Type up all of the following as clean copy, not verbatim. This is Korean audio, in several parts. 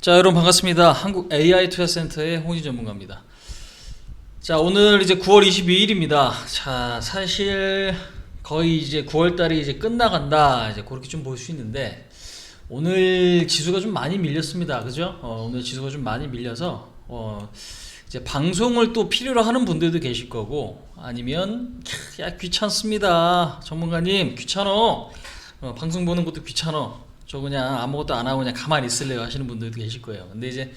자, 여러분 반갑습니다. 한국 AI 투자센터의 홍진 전문가입니다. 자, 오늘 이제 9월 22일입니다. 자, 사실 거의 이제 9월 달이 이제 끝나간다. 이제 그렇게 좀 볼 수 있는데 오늘 지수가 좀 많이 밀렸습니다. 그죠? 오늘 지수가 좀 많이 밀려서 이제 방송을 또 필요로 하는 분들도 계실 거고, 아니면 야 귀찮습니다. 전문가님 귀찮어. 방송 보는 것도 귀찮어. 저 그냥 아무것도 안 하고 그냥 가만히 있을래요 하시는 분들도 계실 거예요. 근데 이제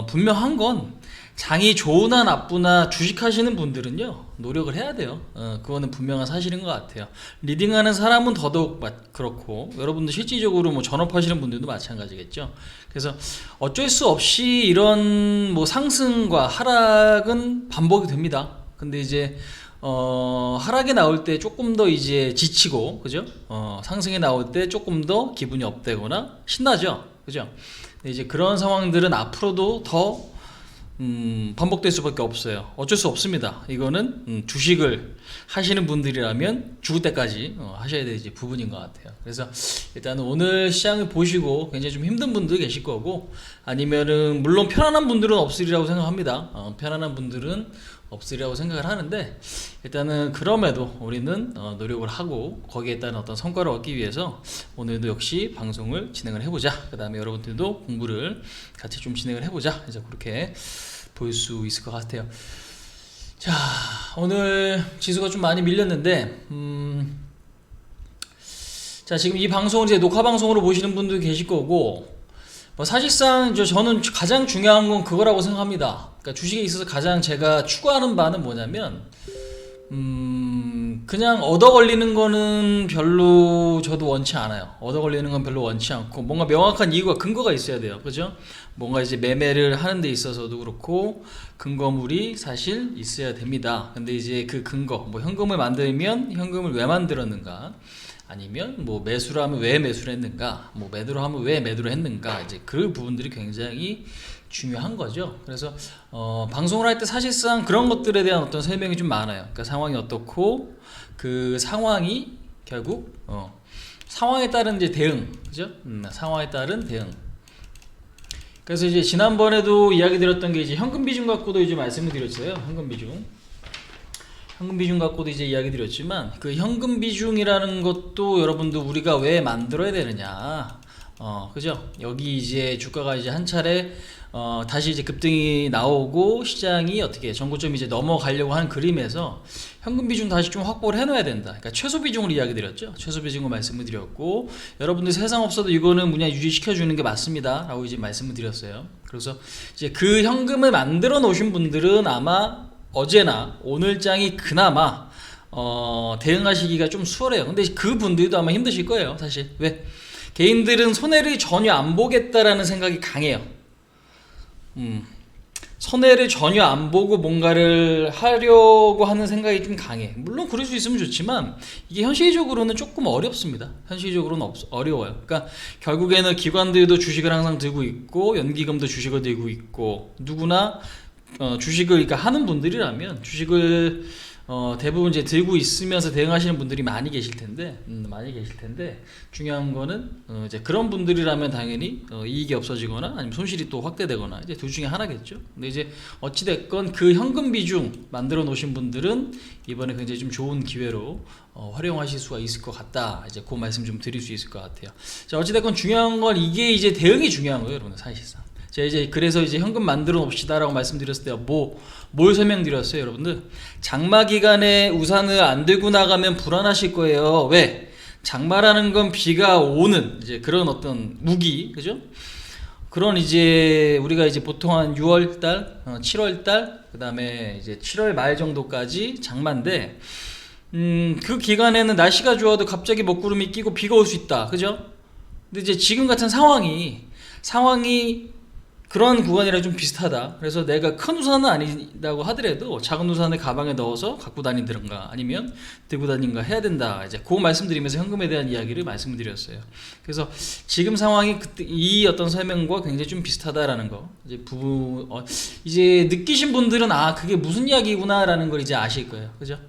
분명한 건 장이 좋으나 나쁘나 주식하시는 분들은요 노력을 해야 돼요. 그거는 분명한 사실인 것 같아요. 리딩하는 사람은 더더욱 그렇고, 여러분들 실질적으로 뭐 전업하시는 분들도 마찬가지겠죠. 그래서 어쩔 수 없이 이런 뭐 상승과 하락은 반복이 됩니다. 근데 이제 하락에 나올 때 조금 더 이제 지치고, 그죠? 상승에 나올 때 조금 더 기분이 업되거나 신나죠, 그죠? 근데 이제 그런 상황들은 앞으로도 더 반복될 수밖에 없어요. 어쩔 수 없습니다. 이거는 주식을 하시는 분들이라면 죽을 때까지 하셔야 될 이제 부분인 것 같아요. 그래서 일단은 오늘 시장을 보시고 굉장히 좀 힘든 분들 계실 거고, 아니면은 물론 편안한 분들은 없으리라고 생각합니다. 편안한 분들은 없으리라고 생각을 하는데, 일단은 그럼에도 우리는 노력을 하고 거기에 따른 어떤 성과를 얻기 위해서 오늘도 역시 방송을 진행을 해보자. 그 다음에 여러분들도 공부를 같이 좀 진행을 해보자. 이제 그렇게 볼 수 있을 것 같아요. 자, 오늘 지수가 좀 많이 밀렸는데 자, 지금 이 방송을 이제 녹화 방송으로 보시는 분도 계실 거고, 뭐 사실상 저는 가장 중요한 건 그거라고 생각합니다. 그러니까 주식에 있어서 가장 제가 추구하는 바는 뭐냐면, 그냥 얻어 걸리는 거는 별로 저도 원치 않아요. 얻어 걸리는 건 별로 원치 않고, 뭔가 명확한 이유가 근거가 있어야 돼요. 그죠? 뭔가 이제 매매를 하는 데 있어서도 그렇고 근거물이 사실 있어야 됩니다. 근데 이제 그 근거, 뭐 현금을 만들면 현금을 왜 만들었는가, 아니면 뭐 매수를 하면 왜 매수를 했는가, 뭐 매도를 하면 왜 매도를 했는가, 이제 그 부분들이 굉장히 중요한 거죠. 그래서 방송을 할 때 사실상 그런 것들에 대한 어떤 설명이 좀 많아요. 그러니까 상황이 어떻고, 그 상황이 결국 상황에 따른 이제 대응, 그죠? 상황에 따른 대응. 그래서 이제 지난번에도 이야기 드렸던 게 이제 현금 비중 갖고도 이제 말씀을 드렸어요. 현금 비중 갖고도 이제 이야기 드렸지만, 그 현금 비중이라는 것도 여러분들 우리가 왜 만들어야 되느냐, 그죠? 여기 이제 주가가 이제 한 차례 다시 이제 급등이 나오고 시장이 어떻게 전고점이 이제 넘어가려고 하는 그림에서 현금 비중 다시 좀 확보를 해놔야 된다. 그러니까 최소 비중을 이야기 드렸죠. 최소 비중을 말씀을 드렸고, 여러분들 세상 없어도 이거는 그냥 유지시켜 주는 게 맞습니다 라고 이제 말씀을 드렸어요. 그래서 이제 그 현금을 만들어 놓으신 분들은 아마 어제나 오늘장이 그나마 대응하시기가 좀 수월해요. 근데 그 분들도 아마 힘드실 거예요. 사실 왜? 개인들은 손해를 전혀 안 보겠다라는 생각이 강해요. 손해를 전혀 안 보고 뭔가를 하려고 하는 생각이 좀 강해. 물론 그럴 수 있으면 좋지만 이게 현실적으로는 조금 어렵습니다. 현실적으로는 어려워요. 그러니까 결국에는 기관들도 주식을 항상 들고 있고, 연기금도 주식을 들고 있고, 누구나 주식을 그러니까 하는 분들이라면 주식을 대부분 이제 들고 있으면서 대응하시는 분들이 많이 계실 텐데, 중요한 거는 이제 그런 분들이라면 당연히 이익이 없어지거나 아니면 손실이 또 확대되거나 이제 둘 중에 하나겠죠. 근데 이제 어찌 됐건 그 현금 비중 만들어 놓으신 분들은 이번에 굉장히 좀 좋은 기회로 활용하실 수가 있을 것 같다. 이제 그 말씀 좀 드릴 수 있을 것 같아요. 자, 어찌 됐건 중요한 건 이게 이제 대응이 중요한 거예요, 여러분. 사실상 제가 이제 그래서 이제 현금 만들어 놓읍시다라고 말씀드렸을 때 뭘 설명드렸어요, 여러분들? 장마 기간에 우산을 안 들고 나가면 불안하실 거예요. 왜? 장마라는 건 비가 오는 이제 그런 어떤 무기, 그죠? 그런 이제 우리가 이제 보통 한 6월달, 7월달, 그 다음에 이제 7월 말 정도까지 장마인데, 그 기간에는 날씨가 좋아도 갑자기 먹구름이 끼고 비가 올 수 있다, 그죠? 근데 이제 지금 같은 상황이 그런 구간이랑 좀 비슷하다. 그래서 내가 큰 우산은 아니다고 하더라도 작은 우산을 가방에 넣어서 갖고 다니든가 아니면 들고 다니든가 해야 된다. 이제 그 말씀드리면서 현금에 대한 이야기를 말씀드렸어요. 그래서 지금 상황이 그때 이 어떤 설명과 굉장히 좀 비슷하다라는 거. 이제 이제 느끼신 분들은 아 그게 무슨 이야기구나라는 걸 이제 아실 거예요. 그죠?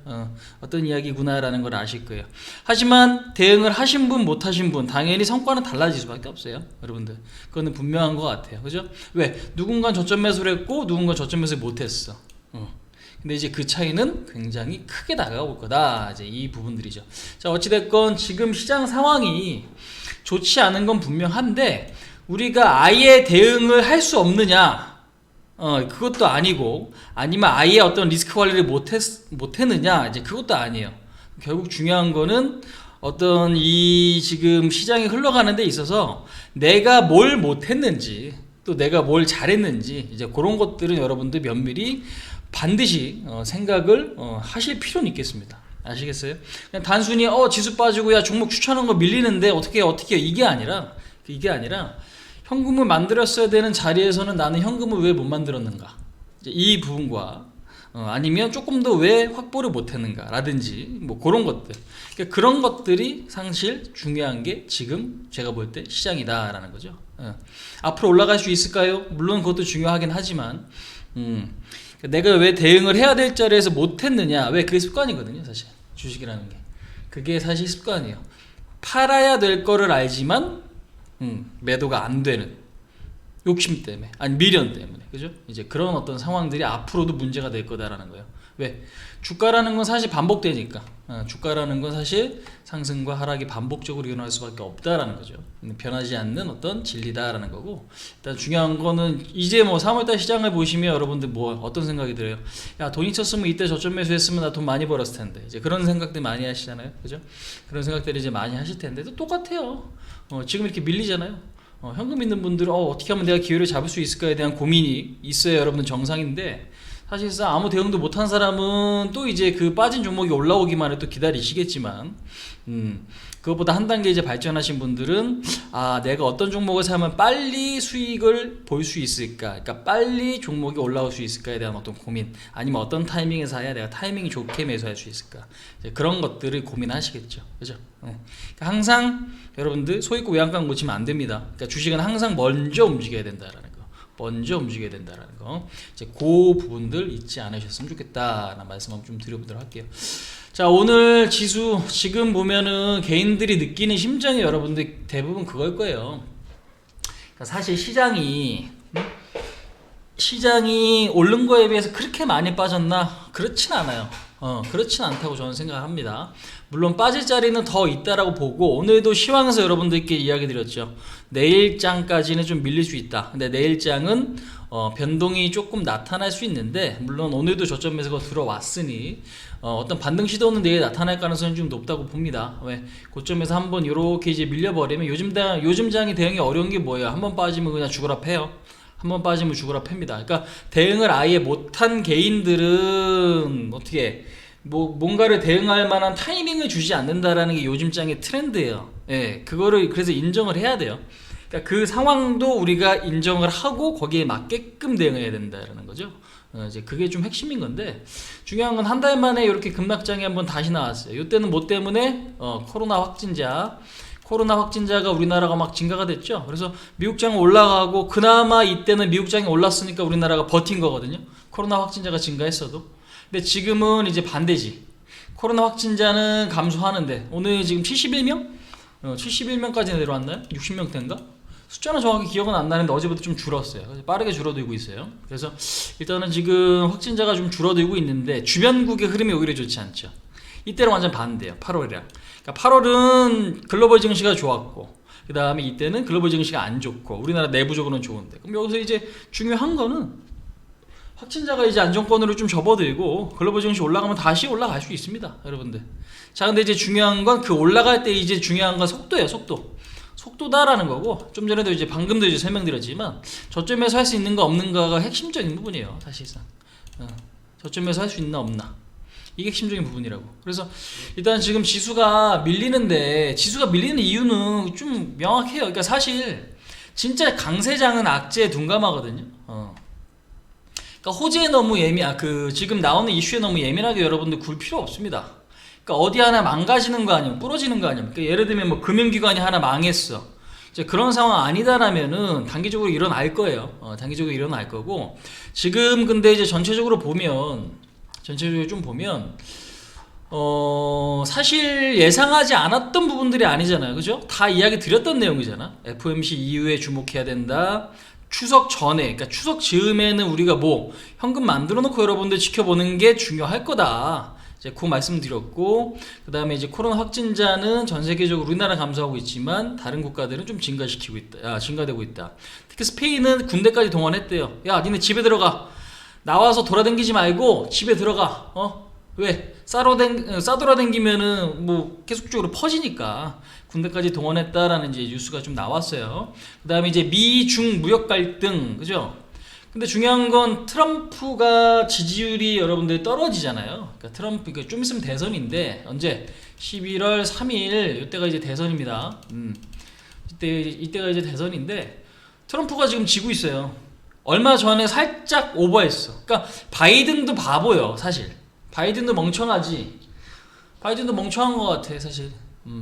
어떤 이야기구나라는 걸 아실 거예요. 하지만 대응을 하신 분, 못 하신 분 당연히 성과는 달라질 수밖에 없어요. 여러분들. 그거는 분명한 것 같아요. 그죠? 왜? 누군가 저점 매수를 했고 누군가 저점 매수를 못했어. 근데 이제 그 차이는 굉장히 크게 다가올 거다. 이제 이 부분들이죠. 자, 어찌됐건 지금 시장 상황이 좋지 않은 건 분명한데 우리가 아예 대응을 할 수 없느냐? 그것도 아니고 아니면 아예 어떤 리스크 관리를 못했느냐? 이제 그것도 아니에요. 결국 중요한 거는 어떤 이 지금 시장이 흘러가는 데 있어서 내가 뭘 못했는지 또 내가 뭘 잘했는지 이제 그런 것들은 여러분들 면밀히 반드시 생각을 하실 필요는 있겠습니다. 아시겠어요? 그냥 단순히 지수 빠지고 야 종목 추천한 거 밀리는데 어떻게 이게 아니라 현금을 만들었어야 되는 자리에서는 나는 현금을 왜 못 만들었는가? 이제 이 부분과 아니면 조금 더 왜 확보를 못했는가 라든지 뭐 그런 것들, 그러니까 그런 것들이 사실 중요한 게 지금 제가 볼 때 시장이다라는 거죠. 앞으로 올라갈 수 있을까요? 물론 그것도 중요하긴 하지만 내가 왜 대응을 해야 될 자리에서 못했느냐, 왜 그게 습관이거든요. 사실 주식이라는 게 그게 사실 습관이에요. 팔아야 될 거를 알지만 매도가 안 되는 욕심 때문에, 아니 미련 때문에, 그죠? 이제 그런 어떤 상황들이 앞으로도 문제가 될 거다라는 거예요. 왜? 주가라는 건 사실 반복되니까. 주가라는 건 사실 상승과 하락이 반복적으로 일어날 수밖에 없다라는 거죠. 변하지 않는 어떤 진리다라는 거고. 일단 중요한 거는 이제 뭐 3월달 시장을 보시면 여러분들 뭐 어떤 생각이 들어요? 야, 돈 있었으면 이때 저점 매수했으면 나 돈 많이 벌었을 텐데. 이제 그런 생각들 많이 하시잖아요, 그죠? 그런 생각들을 이제 많이 하실 텐데 또 똑같아요. 지금 이렇게 밀리잖아요. 현금 있는 분들은 어떻게 하면 내가 기회를 잡을 수 있을까에 대한 고민이 있어야 여러분들 정상인데, 사실상 아무 대응도 못한 사람은 또 이제 그 빠진 종목이 올라오기만을 또 기다리시겠지만, 그것보다 한 단계 이제 발전하신 분들은 내가 어떤 종목을 사면 빨리 수익을 볼 수 있을까, 그러니까 빨리 종목이 올라올 수 있을까에 대한 어떤 고민, 아니면 어떤 타이밍에 사야 내가 타이밍이 좋게 매수할 수 있을까, 이제 그런 것들을 고민하시겠죠, 그죠? 그러니까 항상 여러분들 소있고 외양간 고치면 안 됩니다. 그러니까 주식은 항상 먼저 움직여야 된다라는 거. 먼저 움직여야 된다라는 거. 이제 그 부분들 잊지 않으셨으면 좋겠다라는 말씀 한번 좀 드려보도록 할게요. 자, 오늘 지수 지금 보면은 개인들이 느끼는 심정이 여러분들 대부분 그걸 거예요. 그러니까 사실 시장이 오른 거에 비해서 그렇게 많이 빠졌나? 그렇진 않아요. 그렇진 않다고 저는 생각합니다. 물론 빠질 자리는 더 있다라고 보고, 오늘도 시황에서 여러분들께 이야기 드렸죠. 내일장까지는 좀 밀릴 수 있다. 근데 내일장은 변동이 조금 나타날 수 있는데, 물론 오늘도 저점 매수가 들어왔으니 어떤 반등 시도는 내일 나타날 가능성이 좀 높다고 봅니다. 왜? 고점에서 한번 이렇게 이제 밀려버리면 요즘 장이 대응이 어려운 게 뭐예요? 한번 빠지면 그냥 죽어라 패요. 한번 빠지면 죽어라 팹니다. 그러니까 대응을 아예 못한 개인들은 어떻게 뭔가를 대응할 만한 타이밍을 주지 않는다라는 게 요즘 장의 트렌드예요. 예, 그거를 그래서 인정을 해야 돼요. 그러니까 그 상황도 우리가 인정을 하고 거기에 맞게끔 대응해야 된다라는 거죠. 이제 그게 좀 핵심인 건데, 중요한 건 한 달 만에 이렇게 급락장이 한번 다시 나왔어요. 이때는 뭐 때문에 코로나 확진자가 우리나라가 막 증가가 됐죠. 그래서 미국장은 올라가고, 그나마 이때는 미국장이 올랐으니까 우리나라가 버틴 거거든요. 코로나 확진자가 증가했어도. 근데 지금은 이제 반대지. 코로나 확진자는 감소하는데 오늘 지금 71명? 71명까지 내려왔나요? 60명대인가? 숫자는 정확히 기억은 안 나는데 어제부터 좀 줄었어요. 빠르게 줄어들고 있어요. 그래서 일단은 지금 확진자가 좀 줄어들고 있는데 주변국의 흐름이 오히려 좋지 않죠. 이때는 완전 반대예요. 8월이랑. 그러니까 8월은 글로벌 증시가 좋았고, 그 다음에 이때는 글로벌 증시가 안 좋고, 우리나라 내부적으로는 좋은데, 그럼 여기서 이제 중요한 거는 확진자가 이제 안정권으로 좀 접어들고 글로벌 증시 올라가면 다시 올라갈 수 있습니다, 여러분들. 자, 근데 이제 중요한 건 그 올라갈 때 이제 중요한 건 속도예요. 속도다라는 거고, 좀 전에도 이제 방금도 이제 설명드렸지만 저점에서 할 수 있는가 없는가가 핵심적인 부분이에요, 사실상. 저점에서 할 수 있나 없나, 이게 핵심적인 부분이라고. 그래서 일단 지금 지수가 밀리는 이유는 좀 명확해요. 그러니까 사실 진짜 강세장은 악재에 둔감하거든요. 그러니까 호재에 너무 지금 나오는 이슈에 너무 예민하게 여러분들 굴 필요 없습니다. 그러니까 어디 하나 망가지는 거 아니면 부러지는 거 아니면, 그러니까 예를 들면 뭐 금융기관이 하나 망했어. 이제 그런 상황 아니다라면은 단기적으로 일어날 거예요. 단기적으로 일어날 거고, 지금 근데 이제 전체적으로 좀 보면 사실 예상하지 않았던 부분들이 아니잖아요. 그죠? 다 이야기 드렸던 내용이잖아. FOMC 이후에 주목해야 된다. 추석 전에, 그러니까 추석 즈음에는 우리가 뭐 현금 만들어 놓고 여러분들 지켜보는 게 중요할 거다. 이제 그 말씀드렸고, 그 다음에 이제 코로나 확진자는 전 세계적으로 우리나라 감소하고 있지만 다른 국가들은 좀 증가되고 있다. 특히 스페인은 군대까지 동원했대요. 야, 니네 집에 들어가. 나와서 돌아다니지 말고 집에 들어가. 왜? 싸돌아다니면은 뭐 계속적으로 퍼지니까 군대까지 동원했다라는 이제 뉴스가 좀 나왔어요. 그 다음에 이제 미중 무역 갈등, 그죠? 근데 중요한 건 트럼프가 지지율이 여러분들이 떨어지잖아요. 그러니까 트럼프, 좀 있으면 대선인데, 언제? 11월 3일, 이때가 이제 대선입니다. 이때가 이제 대선인데, 트럼프가 지금 지고 있어요. 얼마 전에 살짝 오버했어. 그러니까 바이든도 바보요, 사실. 바이든도 멍청하지. 바이든도 멍청한 것 같아, 사실.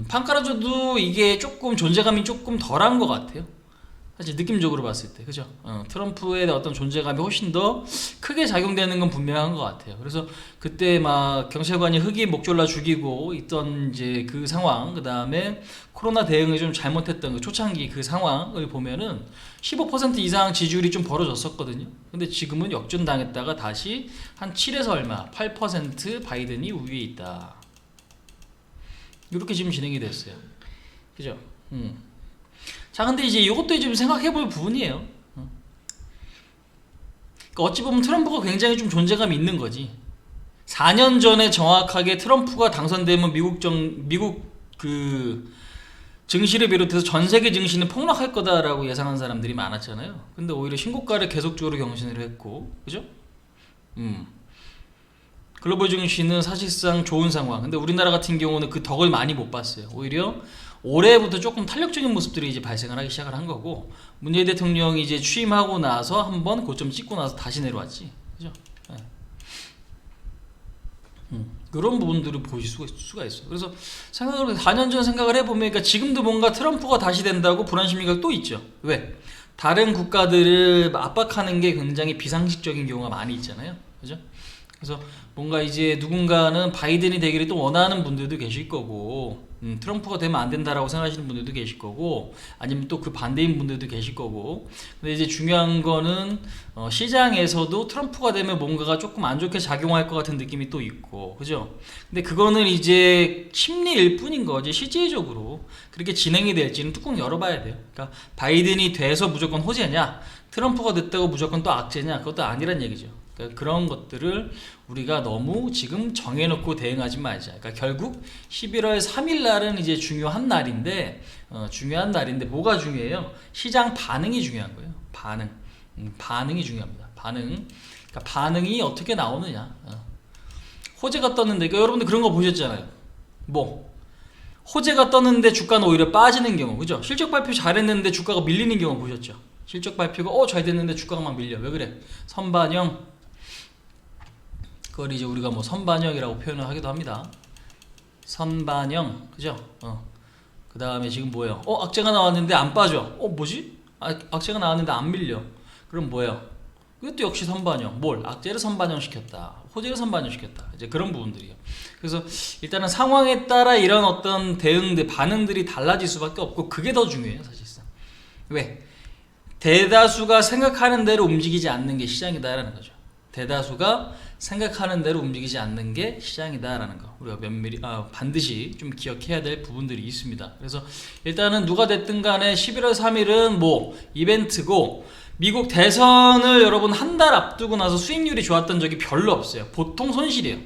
판 깔아줘도 이게 조금 존재감이 조금 덜한 것 같아요. 사실 느낌적으로 봤을 때, 그죠? 트럼프의 어떤 존재감이 훨씬 더 크게 작용되는 건 분명한 것 같아요. 그래서 그때 막 경찰관이 흑인 목졸라 죽이고 있던 이제 그 상황, 그 다음에 코로나 대응을 좀 잘못했던 그 초창기 그 상황을 보면은 15% 이상 지지율이 좀 벌어졌었거든요. 근데 지금은 역전당했다가 다시 한 7에서 얼마, 8% 바이든이 우위에 있다. 이렇게 지금 진행이 됐어요. 그죠? 자, 근데 이제 이것도 좀 생각해 볼 부분이에요. 그러니까 어찌 보면 트럼프가 굉장히 좀 존재감이 있는 거지. 4년 전에 정확하게 트럼프가 당선되면 미국 그 증시를 비롯해서 전 세계 증시는 폭락할 거다라고 예상한 사람들이 많았잖아요. 근데 오히려 신고가를 계속적으로 경신을 했고, 그죠? 글로벌 증시는 사실상 좋은 상황. 근데 우리나라 같은 경우는 그 덕을 많이 못 봤어요. 오히려 올해부터 조금 탄력적인 모습들이 이제 발생을 하기 시작을 한 거고, 문재인 대통령이 이제 취임하고 나서 한번 고점 찍고 나서 다시 내려왔지, 그죠? 네. 그런 부분들을 보실 수가 있어요. 그래서 4년 전 생각을 해보면, 그러니까 지금도 뭔가 트럼프가 다시 된다고 불안 심리가 또 있죠. 왜? 다른 국가들을 압박하는 게 굉장히 비상식적인 경우가 많이 있잖아요, 그죠? 그래서 뭔가 이제 누군가는 바이든이 되기를 또 원하는 분들도 계실 거고, 트럼프가 되면 안 된다라고 생각하시는 분들도 계실 거고, 아니면 또 그 반대인 분들도 계실 거고. 근데 이제 중요한 거는 시장에서도 트럼프가 되면 뭔가가 조금 안 좋게 작용할 것 같은 느낌이 또 있고, 그죠? 근데 그거는 이제 심리일 뿐인 거지 실질적으로 그렇게 진행이 될지는 뚜껑 열어봐야 돼요. 그러니까 바이든이 돼서 무조건 호재냐, 트럼프가 됐다고 무조건 또 악재냐, 그것도 아니란 얘기죠. 그러니까 그런 것들을 우리가 너무 지금 정해놓고 대응하지 말자. 그러니까 결국 11월 3일 날은 이제 중요한 날인데, 뭐가 중요해요? 시장 반응이 중요한 거예요. 반응이 중요합니다. 그러니까 반응이 어떻게 나오느냐. 호재가 떴는데, 그러니까 여러분들 그런 거 보셨잖아요. 뭐 호재가 떴는데 주가는 오히려 빠지는 경우, 그죠? 실적 발표 잘했는데 주가가 밀리는 경우 보셨죠? 실적 발표가 잘 됐는데 주가가 막 밀려. 왜 그래? 선반영. 그걸 이제 우리가 뭐 선반영이라고 표현을 하기도 합니다. 선반영, 그죠? 그 다음에 지금 뭐예요? 악재가 나왔는데 안 빠져. 뭐지? 악재가 나왔는데 안 밀려. 그럼 뭐예요? 이것도 역시 선반영. 악재를 선반영 시켰다. 호재를 선반영 시켰다. 이제 그런 부분들이에요. 그래서 일단은 상황에 따라 이런 어떤 반응들이 달라질 수밖에 없고, 그게 더 중요해요, 사실상. 왜? 대다수가 생각하는 대로 움직이지 않는 게 시장이다라는 거죠. 대다수가 생각하는 대로 움직이지 않는 게 시장이다라는 거, 우리가 반드시 좀 기억해야 될 부분들이 있습니다. 그래서 일단은 누가 됐든 간에 11월 3일은 뭐 이벤트고, 미국 대선을 여러분 한 달 앞두고 나서 수익률이 좋았던 적이 별로 없어요. 보통 손실이에요.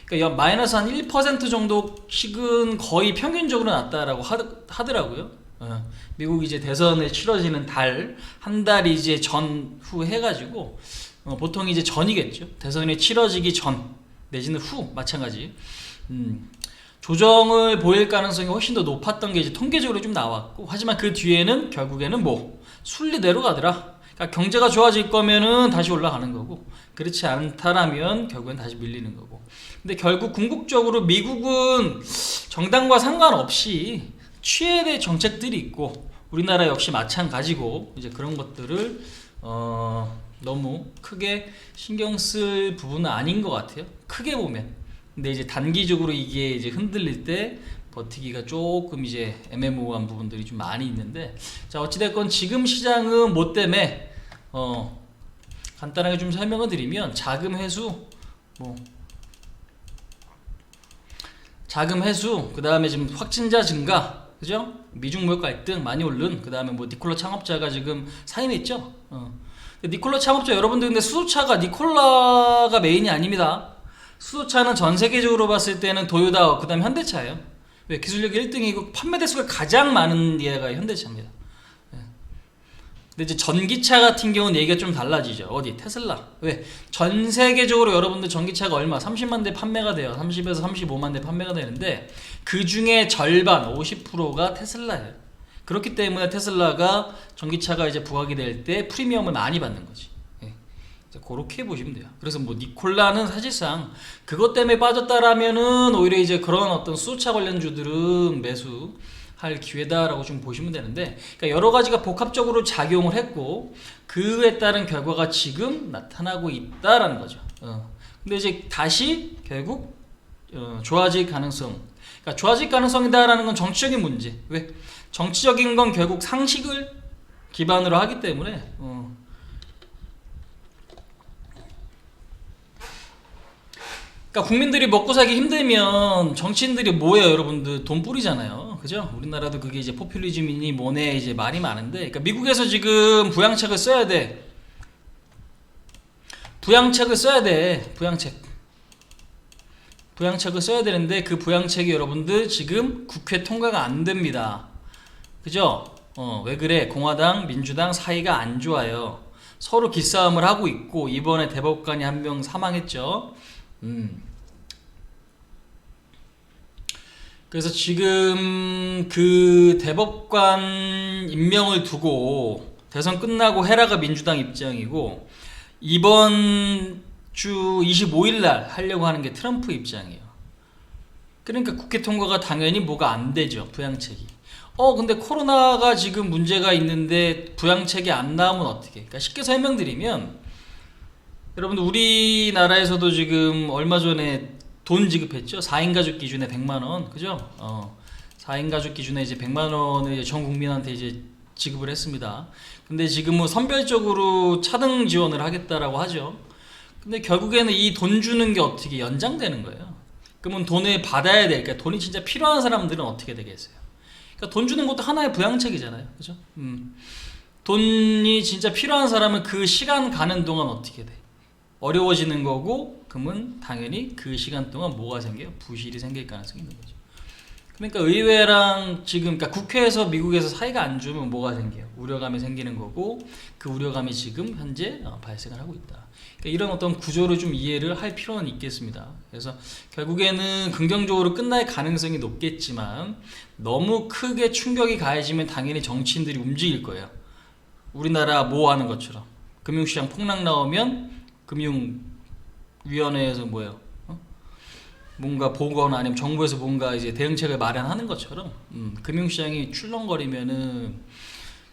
그러니까 마이너스 한 1% 정도씩은 거의 평균적으로 났다라고 하더라고요. 미국 이제 대선에 치러지는 한 달 이제 전후 해가지고, 보통 이제 전이겠죠. 대선이 치러지기 전 내지는 후, 마찬가지. 조정을 보일 가능성이 훨씬 더 높았던 게 이제 통계적으로 좀 나왔고, 하지만 그 뒤에는 결국에는 뭐 순리대로 가더라. 그러니까 경제가 좋아질 거면은 다시 올라가는 거고, 그렇지 않다라면 결국엔 다시 밀리는 거고. 근데 결국 궁극적으로 미국은 정당과 상관없이 취해야 될 정책들이 있고, 우리나라 역시 마찬가지고, 이제 그런 것들을 너무 크게 신경 쓸 부분은 아닌 것 같아요. 크게 보면. 근데 이제 단기적으로 이게 이제 흔들릴 때 버티기가 조금 이제 애매모호한 부분들이 좀 많이 있는데, 자, 어찌됐건 지금 시장은 뭐 때문에 간단하게 좀 설명을 드리면, 자금 회수, 그 다음에 지금 확진자 증가, 그죠? 미중 무역 갈등 많이 오른, 그 다음에 뭐 니콜라 창업자가 지금 사임했죠. 니콜라 창업자 여러분들, 근데 수소차가 니콜라가 메인이 아닙니다. 수소차는 전 세계적으로 봤을 때는 도요다, 그 다음에 현대차예요. 왜? 기술력 1등이고 판매 대수가 가장 많은 얘가 현대차입니다. 근데 이제 전기차 같은 경우는 얘기가 좀 달라지죠. 어디? 테슬라. 왜? 전 세계적으로 여러분들 전기차가 얼마? 30만 대 판매가 돼요. 30에서 35만 대 판매가 되는데, 그 중에 절반 50%가 테슬라예요. 그렇기 때문에 테슬라가 전기차가 이제 부각이 될 때 프리미엄을 많이 받는 거지. 그렇게 보시면 돼요. 그래서 뭐 니콜라는 사실상 그것 때문에 빠졌다라면은 오히려 이제 그런 어떤 수소차 관련주들은 매수할 기회다라고 좀 보시면 되는데, 그러니까 여러 가지가 복합적으로 작용을 했고, 그에 따른 결과가 지금 나타나고 있다라는 거죠. 근데 이제 다시 결국 좋아질 가능성, 그러니까 좋아질 가능성이다라는 건 정치적인 문제. 왜? 정치적인 건 결국 상식을 기반으로 하기 때문에 그러니까 국민들이 먹고 살기 힘들면 정치인들이 뭐예요, 여러분들? 돈 뿌리잖아요. 그죠? 우리나라도 그게 이제 포퓰리즘이니 뭐네 이제 말이 많은데, 그러니까 미국에서 지금 부양책을 써야 돼. 부양책을 써야 돼. 부양책을 써야 되는데, 그 부양책이 여러분들 지금 국회 통과가 안 됩니다. 그죠? 왜 그래? 공화당, 민주당 사이가 안 좋아요. 서로 기싸움을 하고 있고, 이번에 대법관이 한 명 사망했죠. 그래서 지금 그 대법관 임명을 두고 대선 끝나고 헤라가 민주당 입장이고, 이번 주 25일 날 하려고 하는 게 트럼프 입장이에요. 그러니까 국회 통과가 당연히 뭐가 안 되죠, 부양책이. 근데 코로나가 지금 문제가 있는데 부양책이 안 나오면 어떻게? 그러니까 쉽게 설명드리면, 여러분들 우리나라에서도 지금 얼마 전에 돈 지급했죠. 4인 가족 기준에 100만 원, 그죠? 4인 가족 기준에 이제 100만 원을 전 국민한테 이제 지급을 했습니다. 근데 지금은 선별적으로 차등 지원을 하겠다라고 하죠. 근데 결국에는 이 돈 주는 게 어떻게 연장되는 거예요. 그러면 돈을 받아야 될, 그러니까 돈이 진짜 필요한 사람들은 어떻게 되겠어요? 그러니까 돈 주는 것도 하나의 부양책이잖아요, 그죠? 돈이 진짜 필요한 사람은 그 시간 가는 동안 어떻게 돼? 어려워지는 거고, 그러면 당연히 그 시간 동안 뭐가 생겨요? 부실이 생길 가능성이 있는 거죠. 그러니까 의회랑 지금, 그러니까 국회에서 미국에서 사이가 안 좋으면 뭐가 생겨요? 우려감이 생기는 거고, 그 우려감이 지금 현재 발생을 하고 있다. 그러니까 이런 어떤 구조를 좀 이해를 할 필요는 있겠습니다. 그래서 결국에는 긍정적으로 끝날 가능성이 높겠지만, 너무 크게 충격이 가해지면 당연히 정치인들이 움직일 거예요. 우리나라 뭐 하는 것처럼 금융시장 폭락 나오면 금융위원회에서 뭐예요? 뭔가 보거나 아니면 정부에서 뭔가 이제 대응책을 마련하는 것처럼 금융시장이 출렁거리면은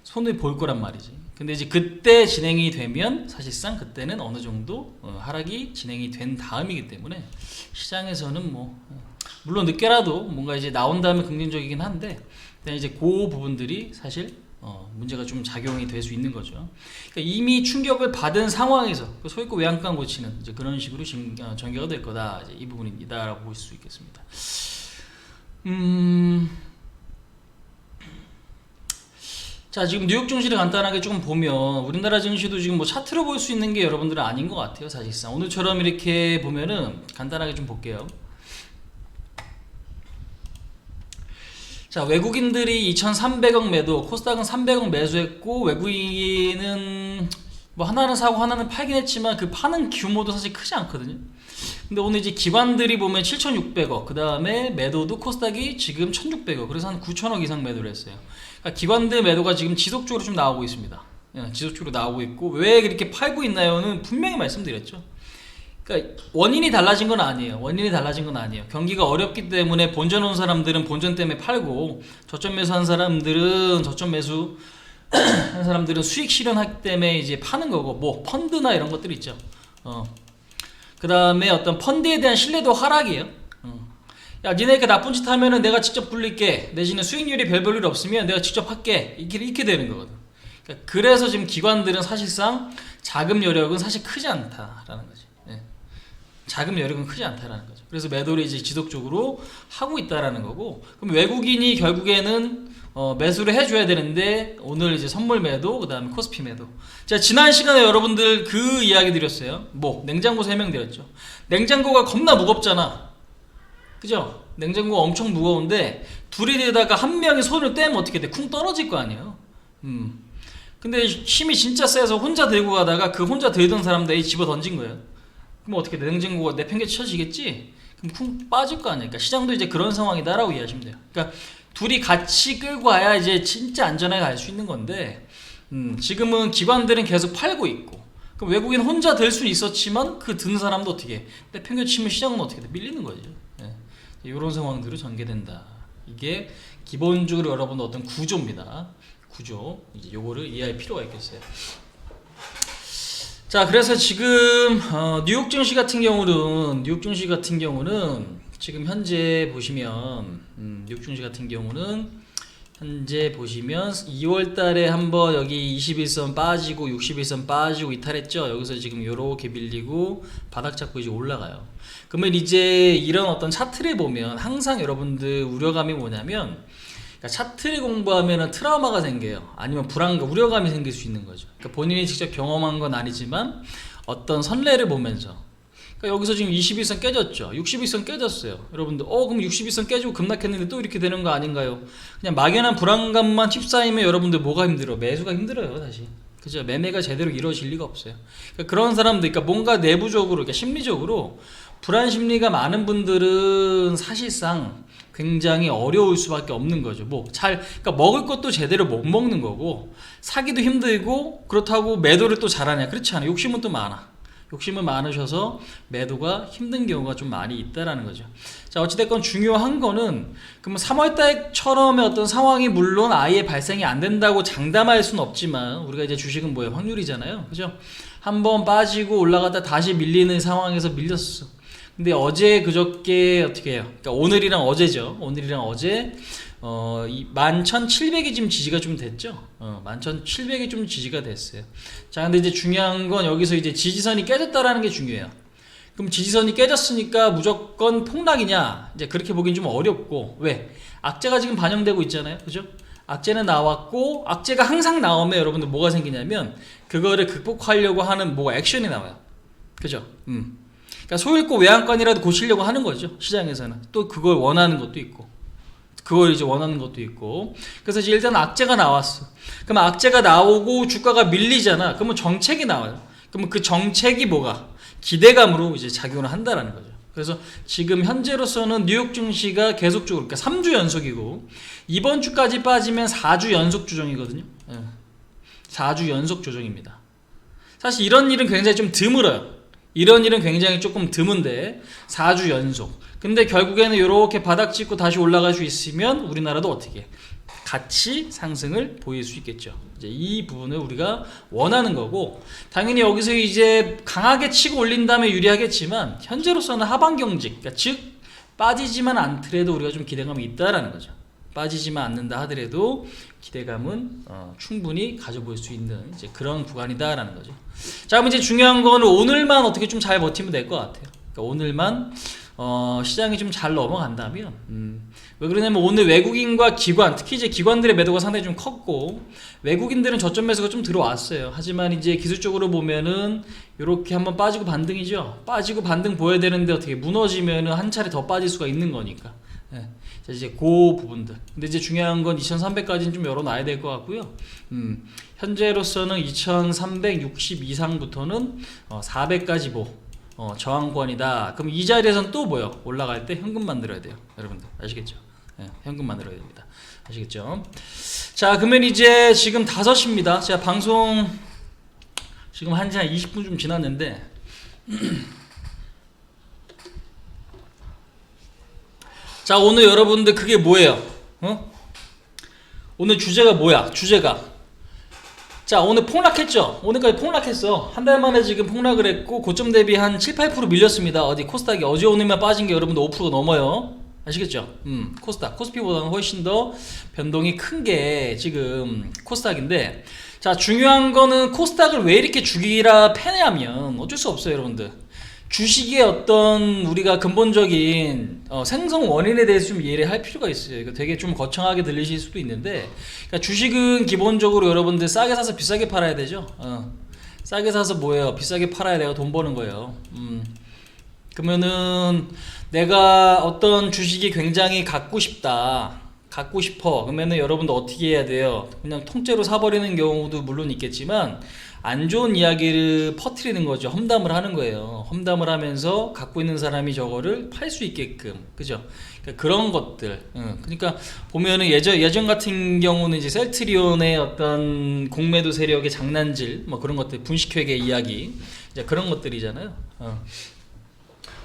손을 볼 거란 말이지. 근데 이제 그때 진행이 되면 사실상 그때는 어느 정도 하락이 진행이 된 다음이기 때문에 시장에서는 뭐 물론 늦게라도 뭔가 이제 나온다면 긍정적이긴 한데, 이제 그 부분들이 사실 문제가 좀 작용이 될 수 있는 거죠. 그러니까 이미 충격을 받은 상황에서 소액고 외양간 고치는 이제 그런 식으로 전개가 될 거다, 이제 이 부분입니다라고 볼 수 있겠습니다. 자, 지금 뉴욕 증시를 간단하게 조금 보면, 우리나라 증시도 지금 뭐 차트로 볼 수 있는 게 여러분들은 아닌 것 같아요, 사실상. 오늘처럼 이렇게 보면은 간단하게 좀 볼게요. 자, 외국인들이 2,300억 매도, 코스닥은 300억 매수했고, 외국인은 뭐 하나는 사고 하나는 팔긴 했지만 그 파는 규모도 사실 크지 않거든요. 근데 오늘 이제 기관들이 보면 7,600억, 그 다음에 매도도 코스닥이 지금 1,600억, 그래서 한 9,000억 이상 매도를 했어요. 그러니까 기관들 매도가 지금 지속적으로 좀 나오고 있습니다. 지속적으로 나오고 있고, 왜 그렇게 팔고 있나요는 분명히 말씀드렸죠. 그러니까 원인이 달라진 건 아니에요. 원인이 달라진 건 아니에요. 경기가 어렵기 때문에 본전 온 사람들은 본전 때문에 팔고, 저점 매수한 사람들은 저점 매수 한 사람들은 수익 실현하기 때문에 이제 파는 거고, 뭐 펀드나 이런 것들 있죠. 그 다음에 어떤 펀드에 대한 신뢰도 하락이에요. 야, 니네 이렇게 나쁜 짓 하면은 내가 직접 굴릴게, 내지는 수익률이 별 볼 일 없으면 내가 직접 할게, 이렇게 되는 거거든. 그러니까 그래서 지금 기관들은 사실상 자금 여력은 사실 크지 않다라는 거지. 자금 여력은 크지 않다라는 거죠. 그래서 매도를 이제 지속적으로 하고 있다라는 거고, 그럼 외국인이 결국에는 매수를 해줘야 되는데, 오늘 이제 선물 매도, 그 다음에 코스피 매도. 제가 지난 시간에 여러분들 그 이야기 드렸어요. 뭐 냉장고 설명드렸죠. 냉장고가 겁나 무겁잖아, 그죠? 냉장고가 엄청 무거운데 둘이 되다가 한 명이 손을 떼면 어떻게 돼? 쿵 떨어질 거 아니에요. 근데 힘이 진짜 세서 혼자 들고 가다가 그 혼자 들던 사람들이 집어 던진 거예요. 그럼 어떻게 돼? 냉장고가 내팽개쳐지겠지? 그럼 쿵 빠질 거 아니에요. 그러니까 시장도 이제 그런 상황이다라고 이해하시면 돼요. 그러니까 둘이 같이 끌고 와야 이제 진짜 안전하게 갈 수 있는 건데, 지금은 기관들은 계속 팔고 있고, 그럼 외국인 혼자 들 수는 있었지만 그 든 사람도 어떻게 해? 내팽개치면 시장은 어떻게 돼? 밀리는 거죠. 이런 상황들이 전개된다. 이게 기본적으로 여러분 어떤 구조입니다. 구조. 이제 요거를 이해할 필요가 있겠어요. 자, 그래서 지금 뉴욕 증시 같은 경우는 지금 현재 보시면 뉴욕 증시 같은 경우는 현재 보시면 2월 달에 한번 여기 21선 빠지고 61선 빠지고 이탈했죠. 여기서 지금 요렇게 밀리고 바닥 잡고 이제 올라가요. 그러면 이제 이런 어떤 차트를 보면 항상 여러분들 우려감이 뭐냐면, 그러니까 차트를 공부하면 트라우마가 생겨요. 아니면 불안감, 우려감이 생길 수 있는 거죠. 그러니까 본인이 직접 경험한 건 아니지만 어떤 선례를 보면서, 그러니까 여기서 지금 21선 깨졌죠. 61선 깨졌어요. 여러분들 그럼 61선 깨지고 급락했는데 또 이렇게 되는 거 아닌가요? 그냥 막연한 불안감만 휩싸이면 여러분들 뭐가 힘들어? 매수가 힘들어요, 다시. 그죠? 매매가 제대로 이루어질 리가 없어요. 그러니까 그런 사람들, 그러니까 뭔가 내부적으로, 그러니까 심리적으로 불안 심리가 많은 분들은 사실상 굉장히 어려울 수밖에 없는 거죠. 그러니까 먹을 것도 제대로 못 먹는 거고, 사기도 힘들고, 그렇다고 매도를 또 잘하냐? 그렇지 않아요. 욕심은 또 많아. 욕심은 많으셔서 매도가 힘든 경우가 좀 많이 있다라는 거죠. 자, 어찌됐건 중요한 거는, 그러면 3월달처럼의 어떤 상황이 물론 아예 발생이 안 된다고 장담할 수는 없지만, 우리가 이제 주식은 뭐예요? 확률이잖아요. 그죠? 한번 빠지고 올라갔다 다시 밀리는 상황에서 밀렸어. 근데 어제 그저께 어떻게 해요? 그러니까 오늘이랑 어제죠. 오늘이랑 어제 11,700이 지금 지지가 좀 됐죠. 11,700이 좀 지지가 됐어요. 자, 근데 이제 중요한 건 여기서 이제 지지선이 깨졌다라는 게 중요해요. 그럼 지지선이 깨졌으니까 무조건 폭락이냐? 이제 그렇게 보긴 좀 어렵고, 왜? 악재가 지금 반영되고 있잖아요. 그죠? 악재는 나왔고, 악재가 항상 나오면 여러분들 뭐가 생기냐면 그거를 극복하려고 하는 뭐가 액션이 나와요. 그죠? 그러니까 소잃고 외양간이라도 고치려고 하는 거죠. 시장에서는. 또 그걸 원하는 것도 있고. 그래서 이제 일단 악재가 나왔어. 그럼 악재가 나오고 주가가 밀리잖아. 그러면 정책이 나와요. 그러면 그 정책이 뭐가? 기대감으로 이제 작용을 한다라는 거죠. 그래서 지금 현재로서는 뉴욕 증시가 계속적으로, 그러니까 3주 연속이고, 이번 주까지 빠지면 4주 연속 조정이거든요. 4주 연속 조정입니다. 사실 이런 일은 굉장히 좀 드물어요. 이런 일은 굉장히 조금 드문데 4주 연속. 근데 결국에는 이렇게 바닥 찍고 다시 올라갈 수 있으면 우리나라도 어떻게 같이 상승을 보일 수 있겠죠. 이제 이 부분을 우리가 원하는 거고, 당연히 여기서 이제 강하게 치고 올린 다음에 유리하겠지만 현재로서는 하방 경직, 그러니까 즉 빠지지만 않더라도 우리가 좀 기대감이 있다라는 거죠. 빠지지만 않는다 하더라도 기대감은 충분히 가져볼 수 있는 이제 그런 구간이다라는 거죠. 자, 그럼 이제 중요한 거는 오늘만 어떻게 좀 잘 버티면 될 것 같아요. 그러니까 오늘만 시장이 좀 잘 넘어간다면, 왜 그러냐면 오늘 외국인과 기관, 특히 이제 기관들의 매도가 상당히 좀 컸고, 외국인들은 저점 매수가 좀 들어왔어요. 하지만 이제 기술적으로 보면은 이렇게 한번 빠지고 반등이죠. 빠지고 반등 보여야 되는데 어떻게 무너지면은 한 차례 더 빠질 수가 있는 거니까. 예. 자, 이제 그 부분들. 근데 이제 중요한 건 2300까지는 좀 열어놔야 될 것 같고요. 현재로서는 2360 이상부터는 400까지 저항권이다. 그럼 이 자리에서는 또 뭐요? 올라갈 때 현금 만들어야 돼요. 여러분들 아시겠죠? 예, 현금 만들어야 됩니다. 아시겠죠? 자, 그러면 이제 지금 5시입니다. 제가 방송 지금 한 20분 좀 지났는데 자, 오늘 여러분들 그게 뭐예요? 오늘 주제가 뭐야? 주제가 자, 오늘 폭락했죠? 오늘까지 폭락했어. 한 달 만에 지금 폭락을 했고 고점 대비 한 7, 8% 밀렸습니다. 어디 코스닥이 어제 오늘만 빠진 게 여러분들 5% 넘어요. 아시겠죠? 코스닥, 코스피보다는 훨씬 더 변동이 큰 게 지금 코스닥인데, 자, 중요한 거는 코스닥을 왜 이렇게 죽이라 패냐면 어쩔 수 없어요, 여러분들. 주식의 어떤 우리가 근본적인 생성 원인에 대해서 좀 이해를 할 필요가 있어요. 이거 되게 좀 거창하게 들리실 수도 있는데, 그러니까 주식은 기본적으로 여러분들 싸게 사서 비싸게 팔아야 되죠. 싸게 사서 뭐예요? 비싸게 팔아야 내가 돈 버는 거예요. 그러면은 내가 어떤 주식이 굉장히 갖고 싶다, 갖고 싶어, 그러면은 여러분들 어떻게 해야 돼요? 그냥 통째로 사버리는 경우도 물론 있겠지만 안 좋은 이야기를 퍼뜨리는 거죠. 험담을 하는 거예요. 험담을 하면서 갖고 있는 사람이 저거를 팔 수 있게끔, 그죠? 그러니까 그런 것들. 그러니까 보면은 예전 같은 경우는 이제 셀트리온의 어떤 공매도 세력의 장난질, 뭐 그런 것들, 분식회계 이야기, 이제 그런 것들이잖아요.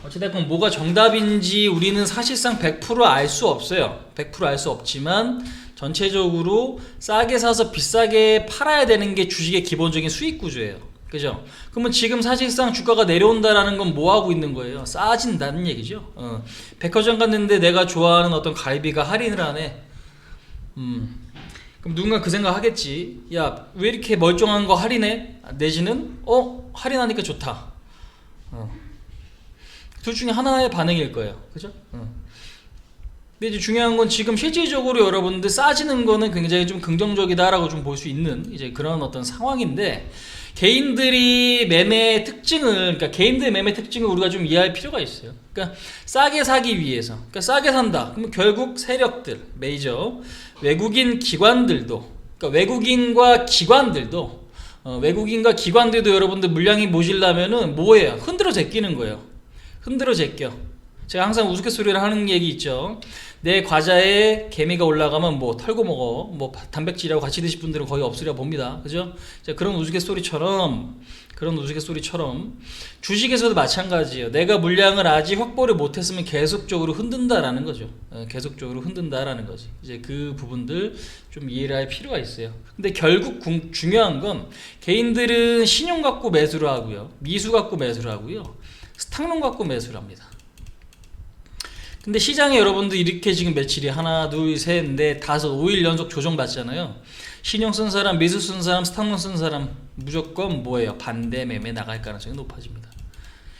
어찌됐건 뭐가 정답인지 우리는 사실상 100% 알 수 없어요. 100% 알 수 없지만 전체적으로 싸게 사서 비싸게 팔아야 되는 게 주식의 기본적인 수익 구조예요. 그죠? 그러면 지금 사실상 주가가 내려온다라는 건 뭐 하고 있는 거예요? 싸진다는 얘기죠. 백화점 갔는데 내가 좋아하는 어떤 갈비가 할인을 하네. 그럼 누군가 그 생각 하겠지. 야, 왜 이렇게 멀쩡한 거 할인해? 내지는 할인하니까 좋다. 둘 중에 하나의 반응일 거예요. 그죠? 근데 이제 중요한 건 지금 실질적으로 여러분들 싸지는 거는 굉장히 좀 긍정적이다라고 좀 볼 수 있는 이제 그런 어떤 상황인데, 개인들이 매매 특징을, 그러니까 개인들의 매매 특징을 우리가 좀 이해할 필요가 있어요. 그러니까 싸게 사기 위해서, 그러니까 싸게 산다. 그러면 결국 세력들, 메이저 외국인 기관들도, 그러니까 외국인과 기관들도 여러분들 물량이 모질라면은 뭐예요? 흔들어 제끼는 거예요. 흔들어 제껴. 제가 항상 우스갯소리를 하는 얘기 있죠. 내 과자에 개미가 올라가면 뭐 털고 먹어. 뭐 단백질이라고 같이 드실 분들은 거의 없으려 봅니다. 그죠? 그런 우스갯소리처럼 주식에서도 마찬가지예요. 내가 물량을 아직 확보를 못했으면 계속적으로 흔든다라는 거죠. 계속적으로 흔든다라는 거지. 이제 그 부분들 좀 이해를 할 필요가 있어요. 근데 결국 중요한 건 개인들은 신용 갖고 매수를 하고요. 미수 갖고 매수를 하고요. 스탁론 갖고 매수를 합니다. 근데 시장에 여러분들 이렇게 지금 며칠이 하나, 둘, 셋, 넷, 다섯, 5일 연속 조정받잖아요. 신용 쓴 사람, 미수 쓴 사람, 스탁론 쓴 사람 무조건 뭐예요? 반대 매매 나갈 가능성이 높아집니다.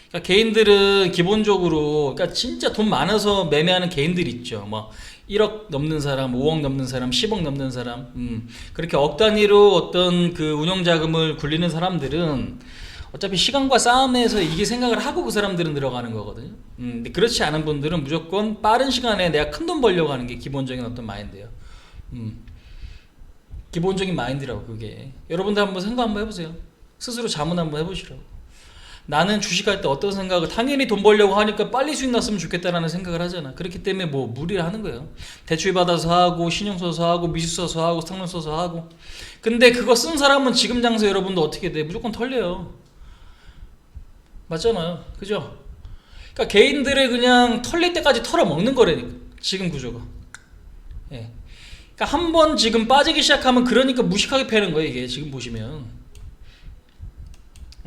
그러니까 개인들은 기본적으로, 그러니까 진짜 돈 많아서 매매하는 개인들 있죠. 뭐 1억 넘는 사람, 5억 넘는 사람, 10억 넘는 사람, 그렇게 억 단위로 어떤 그 운용 자금을 굴리는 사람들은 어차피 시간과 싸움에서 이게 생각을 하고 그 사람들은 들어가는 거거든요. 근데 그렇지 않은 분들은 무조건 빠른 시간에 내가 큰 돈 벌려고 하는 게 기본적인 어떤 마인드예요. 기본적인 마인드라고 그게. 여러분들 한번 생각 한번 해보세요. 스스로 자문 한번 해보시라고. 나는 주식할 때 어떤 생각을, 당연히 돈 벌려고 하니까 빨리 수익 났으면 좋겠다라는 생각을 하잖아. 그렇기 때문에 뭐 무리를 하는 거예요. 대출 받아서 하고, 신용 써서 하고, 미수 써서 하고, 스탁론 써서 하고. 근데 그거 쓴 사람은 지금 장세 여러분도 어떻게 돼? 무조건 털려요. 맞잖아요. 그죠? 그러니까 개인들을 그냥 털릴 때까지 털어먹는 거라니까. 지금 구조가. 예. 그러니까 한번 지금 빠지기 시작하면 그러니까 무식하게 패는 거예요. 이게 지금 보시면.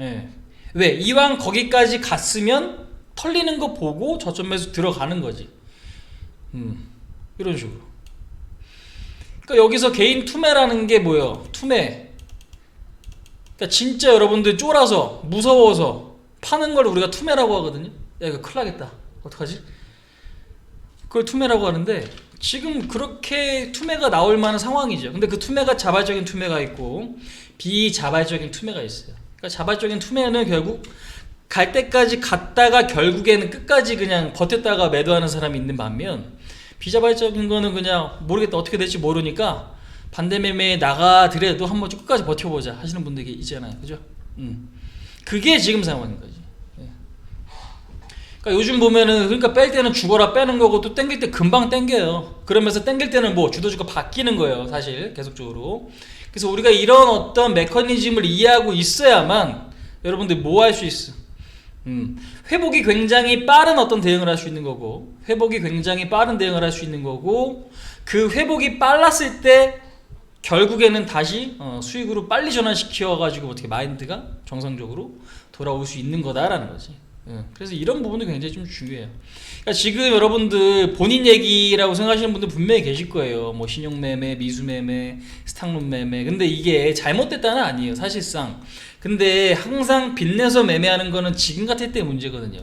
예. 왜? 이왕 거기까지 갔으면 털리는 거 보고 저점에서 들어가는 거지. 이런 식으로. 그러니까 여기서 개인 투매라는 게 뭐예요? 투매. 그러니까 진짜 여러분들 쫄아서 무서워서 파는 걸 우리가 투매라고 하거든요. 야, 이거 큰일 나겠다. 어떡하지? 그걸 투매라고 하는데 지금 그렇게 투매가 나올 만한 상황이죠. 근데 그 투매가 자발적인 투매가 있고 비자발적인 투매가 있어요. 그러니까 자발적인 투매는 결국 갈 때까지 갔다가 결국에는 끝까지 그냥 버텼다가 매도하는 사람이 있는 반면, 비자발적인 거는 그냥 모르겠다, 어떻게 될지 모르니까 반대 매매에 나가더라도 한번 끝까지 버텨보자 하시는 분들이 있잖아요, 그죠? 그게 지금 상황인 거지. 예. 그러니까 요즘 보면은, 그러니까 뺄 때는 죽어라 빼는 거고, 또 땡길 때 금방 땡겨요. 그러면서 땡길 때는 뭐 주도주가 바뀌는 거예요, 사실 계속적으로. 그래서 우리가 이런 어떤 메커니즘을 이해하고 있어야만 여러분들 뭐 할 수 있어? 회복이 굉장히 빠른 어떤 대응을 할 수 있는 거고, 회복이 굉장히 빠른 대응을 할 수 있는 거고, 그 회복이 빨랐을 때 결국에는 다시 수익으로 빨리 전환시켜 가지고 어떻게 마인드가 정상적으로 돌아올 수 있는 거다라는 거지. 그래서 이런 부분도 굉장히 좀 중요해요. 그러니까 지금 여러분들 본인 얘기라고 생각하시는 분들 분명히 계실 거예요. 뭐 신용매매, 미수매매, 스탁론 매매. 근데 이게 잘못됐다는 아니에요, 사실상. 근데 항상 빚내서 매매하는 거는 지금 같을 때 문제거든요.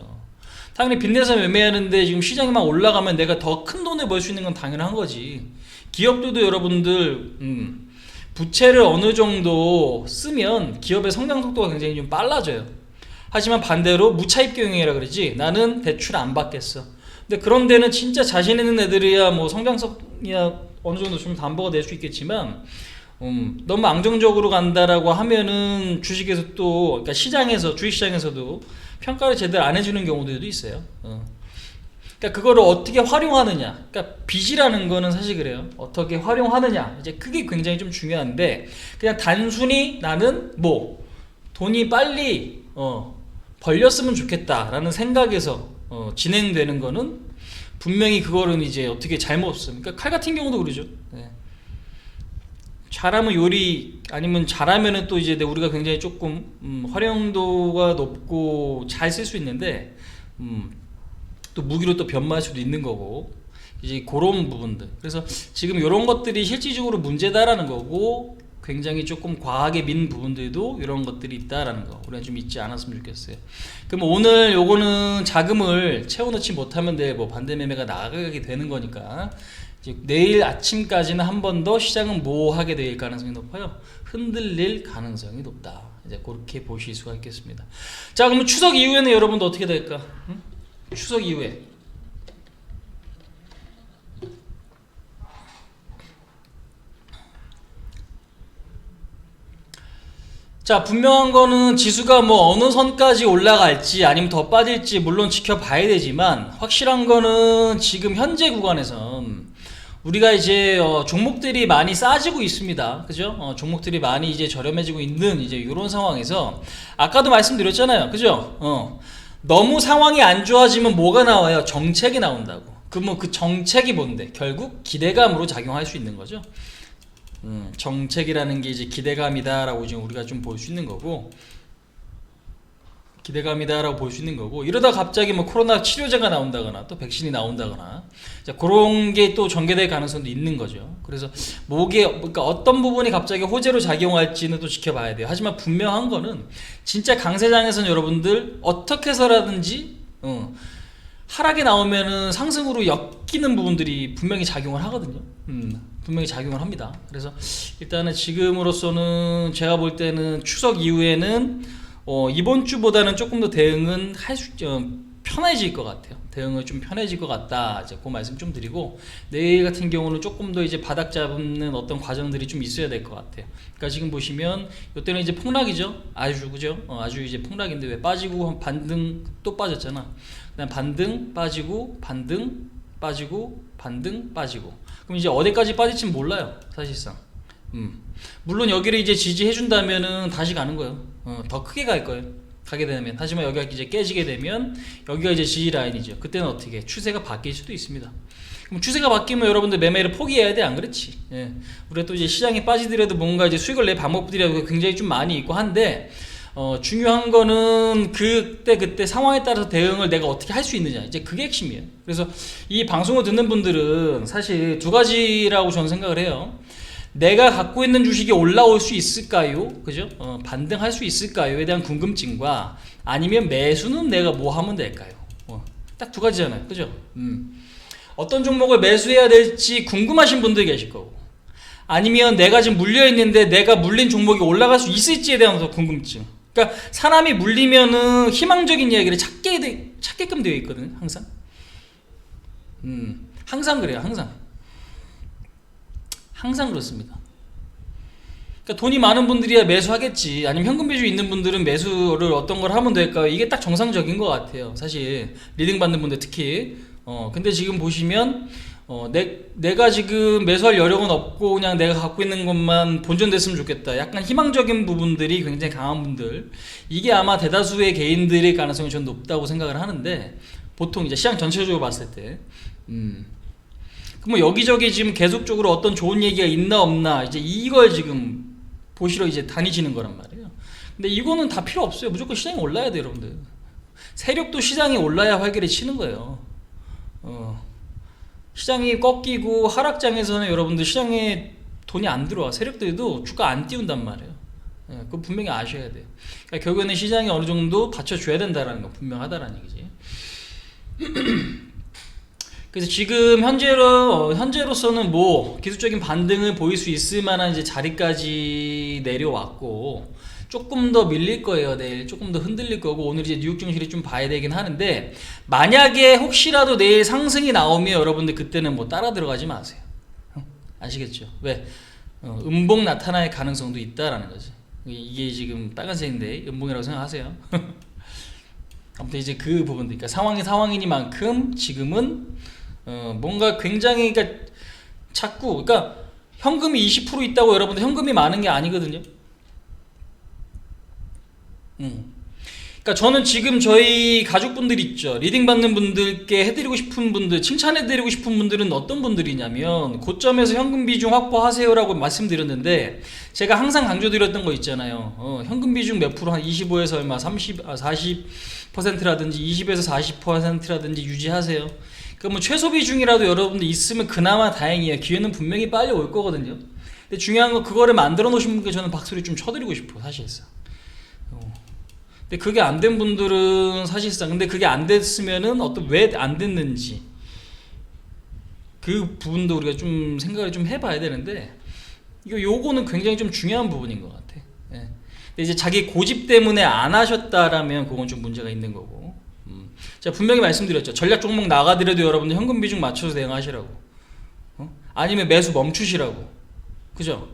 당연히 빚내서 매매하는데 지금 시장이 막 올라가면 내가 더 큰 돈을 벌 수 있는 건 당연한 거지. 기업들도 여러분들 부채를 어느 정도 쓰면 기업의 성장 속도가 굉장히 좀 빨라져요. 하지만 반대로 무차입 경영이라 그러지, 나는 대출 안 받겠어. 근데 그런 데는 진짜 자신 있는 애들이야 뭐 성장성이야 어느 정도 좀 담보가 될 수 있겠지만, 너무 안정적으로 간다라고 하면은 주식에서 또, 그러니까 시장에서, 주식시장에서도 평가를 제대로 안 해주는 경우들도 있어요. 그러니까 그거를 어떻게 활용하느냐, 그러니까 빚이라는 거는 사실 그래요. 어떻게 활용하느냐, 이제 그게 굉장히 좀 중요한데, 그냥 단순히 나는 뭐 돈이 빨리 벌렸으면 좋겠다라는 생각에서 진행되는 거는 분명히 그거는 이제 어떻게 잘못 없음. 그러니까 칼 같은 경우도 그러죠. 네. 잘하면 요리, 아니면 잘하면은 또 이제 우리가 굉장히 조금 활용도가 높고 잘 쓸 수 있는데, 또 무기로 또 변마할 수도 있는 거고, 이제 그런 부분들. 그래서 지금 이런 것들이 실질적으로 문제다라는 거고, 굉장히 조금 과하게 민 부분들도 이런 것들이 있다라는 거 우리가 좀 잊지 않았으면 좋겠어요. 그럼 오늘 요거는 자금을 채워넣지 못하면 뭐 반대 매매가 나가게 되는 거니까, 이제 내일 아침까지는 한 번 더 시장은 뭐 하게 될 가능성이 높아요? 흔들릴 가능성이 높다. 이제 그렇게 보실 수가 있겠습니다. 자, 그러면 추석 이후에는 여러분도 어떻게 될까? 추석 이후에 자, 분명한 거는 지수가 뭐 어느 선까지 올라갈지 아니면 더 빠질지 물론 지켜봐야 되지만, 확실한 거는 지금 현재 구간에선 우리가 이제 종목들이 많이 싸지고 있습니다. 그죠? 종목들이 많이 이제 저렴해지고 있는 이제 이런 상황에서, 아까도 말씀드렸잖아요. 그죠? 너무 상황이 안 좋아지면 뭐가 나와요? 정책이 나온다고. 그러면 그 정책이 뭔데? 결국 기대감으로 작용할 수 있는 거죠. 정책이라는 게 이제 기대감이다라고 지금 우리가 좀 볼 수 있는 거고, 기대감이다라고 볼 수 있는 거고, 이러다 갑자기 뭐 코로나 치료제가 나온다거나 또 백신이 나온다거나, 자, 그런 게 또 전개될 가능성도 있는 거죠. 그래서 그러니까 어떤 부분이 갑자기 호재로 작용할지는 또 지켜봐야 돼요. 하지만 분명한 거는 진짜 강세장에서는 여러분들 어떻게 해서라든지 하락이 나오면은 상승으로 엮이는 부분들이 분명히 작용을 하거든요. 분명히 작용을 합니다. 그래서 일단은 지금으로서는 제가 볼 때는 추석 이후에는 이번 주보다는 조금 더 대응은 편해질 것 같아요. 대응은 좀 편해질 것 같다. 이제 그 말씀 좀 드리고, 내일 같은 경우는 조금 더 이제 바닥 잡는 어떤 과정들이 좀 있어야 될 것 같아요. 그러니까 지금 보시면 이때는 이제 폭락이죠. 아주 그죠? 아주 이제 폭락인데 왜 빠지고 반등 또 빠졌잖아. 그다음 반등 빠지고 반등 빠지고 반등 빠지고. 그럼 이제 어디까지 빠질지 몰라요, 사실상. 물론 여기를 이제 지지해 준다면은 다시 가는 거예요. 더 크게 갈 거예요, 가게 되면. 하지만 여기가 이제 깨지게 되면 여기가 이제 지지 라인이죠. 그때는 어떻게 추세가 바뀔 수도 있습니다. 그럼 추세가 바뀌면 여러분들 매매를 포기해야 돼, 안 그렇지? 예. 우리가 또 이제 시장이 빠지더라도 뭔가 이제 수익을 낼 방법들이 굉장히 좀 많이 있고 한데, 중요한 거는 그때 상황에 따라서 대응을 내가 어떻게 할 수 있느냐, 이제 그게 핵심이에요. 그래서 이 방송을 듣는 분들은 사실 두 가지라고 저는 생각을 해요. 내가 갖고 있는 주식이 올라올 수 있을까요? 그죠? 반등할 수 있을까요?에 대한 궁금증과, 아니면 매수는 내가 뭐 하면 될까요? 딱 두 가지잖아요. 그죠? 어떤 종목을 매수해야 될지 궁금하신 분들 계실 거고, 아니면 내가 지금 물려 있는데 내가 물린 종목이 올라갈 수 있을지에 대한 궁금증. 그러니까 사람이 물리면은 희망적인 이야기를 찾게끔 되어 있거든요, 항상. 항상 그래요. 항상 그렇습니다. 그러니까 돈이 많은 분들이야 매수하겠지. 아니면 현금 비중 있는 분들은 매수를 어떤 걸 하면 될까요? 이게 딱 정상적인 것 같아요. 사실 리딩 받는 분들 특히. 근데 지금 보시면 내가 지금 매수할 여력은 없고 그냥 내가 갖고 있는 것만 본전됐으면 좋겠다. 약간 희망적인 부분들이 굉장히 강한 분들. 이게 아마 대다수의 개인들의 가능성이 전 높다고 생각을 하는데 보통 이제 시장 전체적으로 봤을 때. 그럼 여기저기 지금 계속적으로 어떤 좋은 얘기가 있나 없나 이제 이걸 지금 보시러 이제 다니시는 거란 말이에요. 근데 이거는 다 필요 없어요. 무조건 시장이 올라야 돼요, 여러분들. 세력도 시장이 올라야 활기를 치는 거예요. 시장이 꺾이고 하락장에서는 여러분들 시장에 돈이 안 들어와. 세력들도 주가 안 띄운단 말이에요. 그거 분명히 아셔야 돼요. 그러니까 결국에는 시장이 어느 정도 받쳐줘야 된다는 건 분명하다는 얘기지. 그래서 지금 현재로서는 뭐 기술적인 반등을 보일 수 있을 만한 이제 자리까지 내려왔고 조금 더 밀릴 거예요. 내일 조금 더 흔들릴 거고 오늘 이제 뉴욕 증시를 좀 봐야 되긴 하는데 만약에 혹시라도 내일 상승이 나오면 여러분들 그때는 뭐 따라 들어가지 마세요. 아시겠죠? 왜? 음봉 나타날 가능성도 있다라는 거지. 이게 지금 빨간색인데 음봉이라고 생각하세요. 아무튼 이제 그 부분들, 그러니까 상황이니만큼 지금은 뭔가 굉장히 그러니까 자꾸 그러니까 현금이 20% 있다고 여러분들 현금이 많은 게 아니거든요. 그러니까 저는 지금 저희 가족분들 있죠. 리딩 받는 분들께 해드리고 싶은 분들, 칭찬해드리고 싶은 분들은 어떤 분들이냐면 고점에서 현금 비중 확보하세요라고 말씀드렸는데 제가 항상 강조드렸던 거 있잖아요. 현금 비중 몇 프로 한 25에서 얼마 40%라든지 20에서 40%라든지 유지하세요. 그러면 최소 비중이라도 여러분들 있으면 그나마 다행이에요. 기회는 분명히 빨리 올 거거든요. 근데 중요한 건 그거를 만들어 놓으신 분께 저는 박수를 좀 쳐드리고 싶어요. 사실상. 근데 그게 안 된 분들은 사실상 근데 그게 안 됐으면은 왜 안 됐는지 그 부분도 우리가 좀 생각을 좀 해봐야 되는데 요거는 굉장히 좀 중요한 부분인 것 같아. 예. 근데 이제 자기 고집 때문에 안 하셨다라면 그건 좀 문제가 있는 거고. 제가 분명히 말씀드렸죠. 전략 종목 나가더라도 여러분들 현금 비중 맞춰서 대응하시라고. 아니면 매수 멈추시라고. 그죠?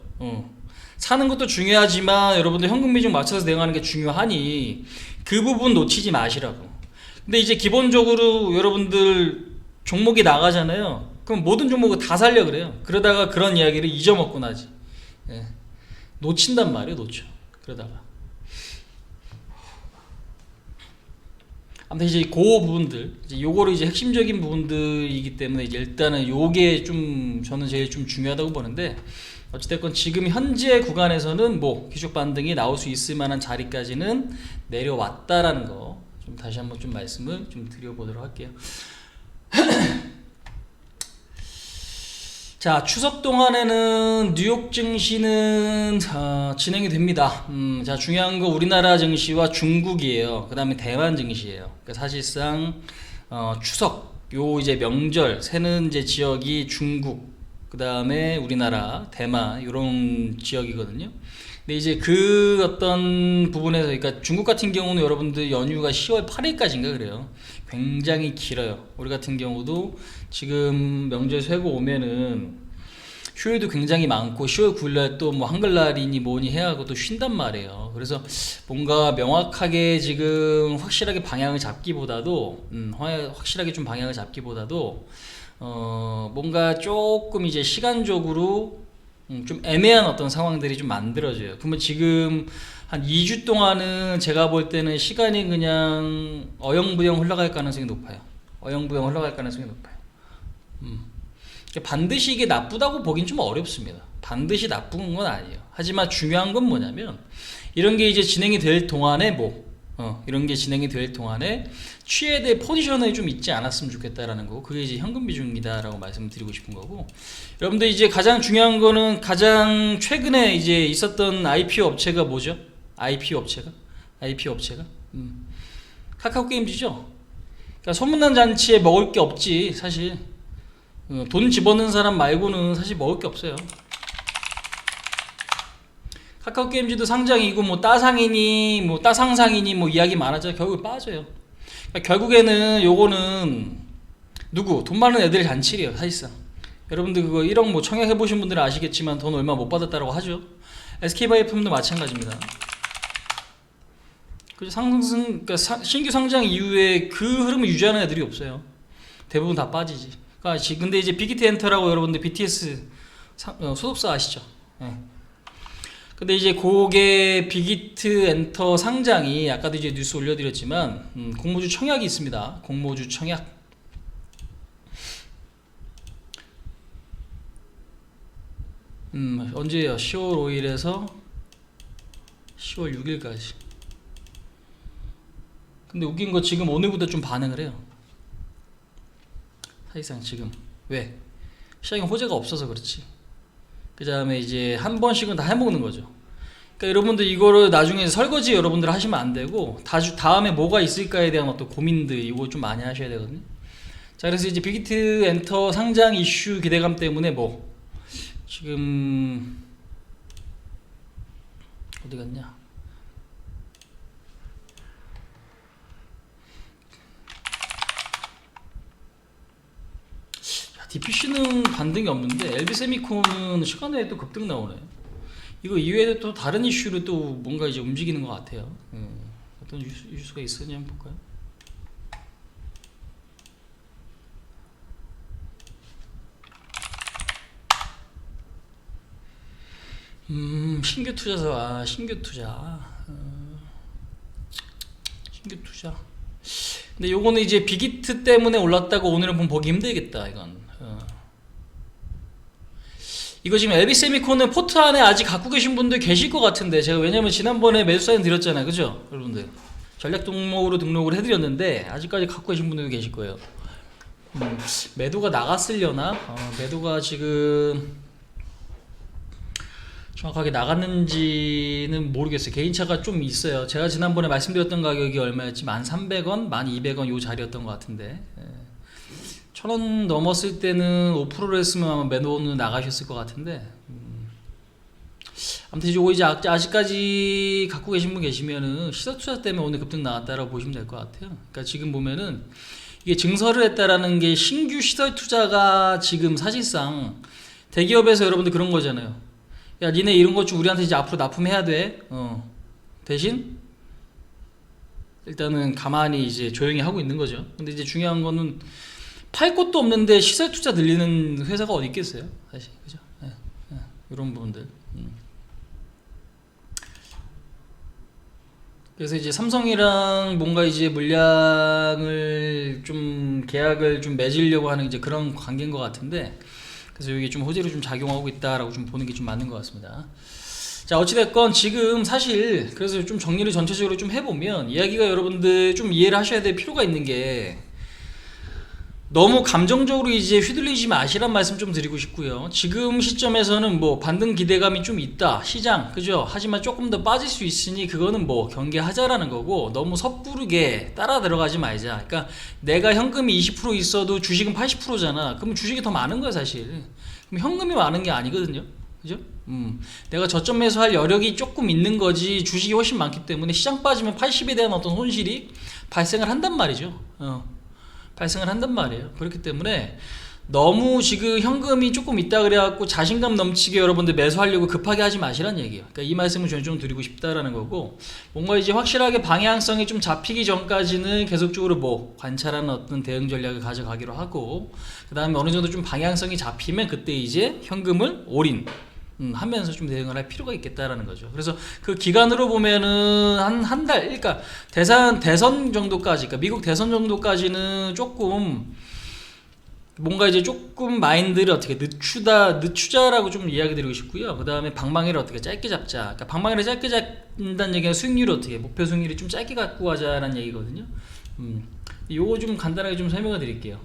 사는 것도 중요하지만 여러분들 현금 비중 맞춰서 대응하는 게 중요하니 그 부분 놓치지 마시라고. 근데 이제 기본적으로 여러분들 종목이 나가잖아요. 그럼 모든 종목을 다 살려 그래요. 그러다가 그런 이야기를 잊어먹고 나지. 예. 놓친단 말이에요. 놓쳐. 그러다가. 아무튼 이제 그 부분들, 이제 요거를 이제 핵심적인 부분들이기 때문에 이제 일단은 요게 좀 저는 제일 좀 중요하다고 보는데 어찌됐건 지금 현재 구간에서는 뭐 기술 반등이 나올 수 있을 만한 자리까지는 내려왔다라는 거 좀 다시 한번 좀 말씀을 좀 드려보도록 할게요. 자, 추석 동안에는 뉴욕 증시는 진행이 됩니다. 자, 중요한 거 우리나라 증시와 중국이에요. 그 다음에 대만 증시예요. 그러니까 사실상 추석 요 이제 명절 세는 이제 지역이 중국, 그 다음에 우리나라, 대만 이런 지역이거든요. 근데 이제 그 어떤 부분에서 그러니까 중국 같은 경우는 여러분들 연휴가 10월 8일까지인가 그래요. 굉장히 길어요. 우리 같은 경우도 지금 명절 쇠고 오면은 휴일도 굉장히 많고 10월 9일날 또 뭐 한글날이니 뭐니 해야 하고 또 쉰단 말이에요. 그래서 뭔가 명확하게 지금 확실하게 방향을 잡기보다도 확실하게 좀 방향을 잡기보다도 뭔가 조금 이제 시간적으로 좀 애매한 어떤 상황들이 좀 만들어져요. 그러면 지금 한 2주 동안은 제가 볼 때는 시간이 그냥 어영부영 흘러갈 가능성이 높아요. 어영부영 흘러갈 가능성이 높아요. 반드시 이게 나쁘다고 보긴 좀 어렵습니다. 반드시 나쁜 건 아니에요. 하지만 중요한 건 뭐냐면 이런 게 이제 진행이 될 동안에 이런 게 진행이 될 동안에 취해야 될 포지션에 좀 있지 않았으면 좋겠다라는 거고 그게 이제 현금 비중이다라고 말씀드리고 싶은 거고 여러분들 이제 가장 중요한 거는 가장 최근에 이제 있었던 IPO 업체가 뭐죠? IPO 업체가 카카오 게임즈죠. 그러니까 소문난 잔치에 먹을 게 없지 사실. 돈 집어넣는 사람 말고는 사실 먹을 게 없어요. 카카오 게임즈도 상장이고 뭐 따상이니 뭐 따상상이니 뭐 이야기 많아져 결국 빠져요. 그러니까 결국에는 요거는 누구? 돈 많은 애들의 잔치래요 사실상. 여러분들 그거 1억 뭐 청약해보신 분들은 아시겠지만 돈 얼마 못 받았다라고 하죠. SK바이오품도 마찬가지입니다. 그 그러니까 신규 상장 이후에 그 흐름을 유지하는 애들이 없어요. 대부분 다 빠지지. 그러니까 근데 이제 빅히트 엔터라고 여러분들 BTS 소속사 아시죠? 네. 근데 이제 그게 빅히트 엔터 상장이 아까도 이제 뉴스 올려드렸지만 공모주 청약이 있습니다. 공모주 청약. 언제예요? 10월 5일에서 10월 6일까지. 근데 웃긴 거 지금 오늘부터 좀 반응을 해요. 사실상 지금 왜? 시장에 호재가 없어서 그렇지. 그 다음에 이제 한 번씩은 다 해먹는 거죠. 그러니까 여러분들 이거를 나중에 설거지 여러분들 하시면 안 되고 다음에 뭐가 있을까에 대한 어떤 고민들 이거 좀 많이 하셔야 되거든요. 자, 그래서 이제 빅히트 엔터 상장 이슈 기대감 때문에 뭐 지금 어디 갔냐? DPC는 반등이 없는데 LB세미콘은 시간에 또 급등 나오네. 이거 이외에도 또 다른 이슈로 또 뭔가 이제 움직이는 것 같아요. 어떤 이슈가 있었냐 한번 볼까요? 신규 투자사, 신규 투자. 근데 요거는 이제 빅히트 때문에 올랐다고 오늘은 좀 보기 힘들겠다, 이건. 이거 지금 LB세미콘은 포트 안에 아직 갖고 계신 분들 계실 것 같은데, 제가 왜냐면 지난번에 매수 사인 드렸잖아요. 그죠? 여러분들. 전략 종목으로 등록을 해드렸는데, 아직까지 갖고 계신 분들도 계실 거예요. 매도가 나갔으려나? 매도가 지금, 정확하게 나갔는지는 모르겠어요. 개인차가 좀 있어요. 제가 지난번에 말씀드렸던 가격이 얼마였지? 1,300원, 1,200원 요 자리였던 것 같은데 1,000원 넘었을 때는 5%를 했으면 아마 매도는 나가셨을 것 같은데 아무튼 이거 이제 아직까지 갖고 계신 분 계시면은 시세투자 때문에 오늘 급등 나왔다라고 보시면 될 것 같아요. 그러니까 지금 보면은 이게 증설을 했다라는 게 신규 시설투자가 지금 사실상 대기업에서 여러분들 그런 거잖아요. 야, 니네 이런 것 좀 우리한테 이제 앞으로 납품해야 돼. 대신 일단은 가만히 이제 조용히 하고 있는 거죠. 근데 이제 중요한 거는 팔 곳도 없는데 시설 투자 늘리는 회사가 어디 있겠어요, 사실. 그죠? 이런 부분들. 그래서 이제 삼성이랑 뭔가 이제 물량을 좀 계약을 좀 맺으려고 하는 이제 그런 관계인 것 같은데. 그래서 이게 좀 호재로 좀 작용하고 있다라고 좀 보는 게 좀 맞는 것 같습니다. 자, 어찌됐건 지금 사실 그래서 좀 정리를 전체적으로 좀 해보면 이야기가 여러분들 좀 이해를 하셔야 될 필요가 있는 게 너무 감정적으로 이제 휘둘리지 마시란 말씀 좀 드리고 싶고요. 지금 시점에서는 뭐 반등 기대감이 좀 있다 시장, 그죠? 하지만 조금 더 빠질 수 있으니 그거는 뭐 경계하자라는 거고 너무 섣부르게 따라 들어가지 말자. 그러니까 내가 현금이 20% 있어도 주식은 80%잖아. 그럼 주식이 더 많은 거야 사실. 그럼 현금이 많은 게 아니거든요, 그죠? 내가 저점 매수할 여력이 조금 있는 거지 주식이 훨씬 많기 때문에 시장 빠지면 80에 대한 어떤 손실이 발생을 한단 말이죠. 발생을 한단 말이에요. 그렇기 때문에 너무 지금 현금이 조금 있다 그래갖고 자신감 넘치게 여러분들 매수하려고 급하게 하지 마시란 얘기예요. 그러니까 이 말씀을 저는 좀 드리고 싶다라는 거고 뭔가 이제 확실하게 방향성이 좀 잡히기 전까지는 계속적으로 뭐 관찰하는 어떤 대응 전략을 가져가기로 하고 그 다음에 어느 정도 좀 방향성이 잡히면 그때 이제 현금을 올인 하면서 좀 대응을 할 필요가 있겠다라는 거죠. 그래서 그 기간으로 보면은 한 달, 그러니까 대선 정도까지, 그러니까 미국 대선 정도까지는 조금 뭔가 이제 조금 마인드를 어떻게 늦추자라고 좀 이야기 드리고 싶고요. 그 다음에 방망이를 어떻게 짧게 잡자. 그러니까 방망이를 짧게 잡는다는 얘기는 수익률을 어떻게, 목표 수익률을 좀 짧게 갖고 가자라는 얘기거든요. 요거 좀 간단하게 좀 설명을 드릴게요.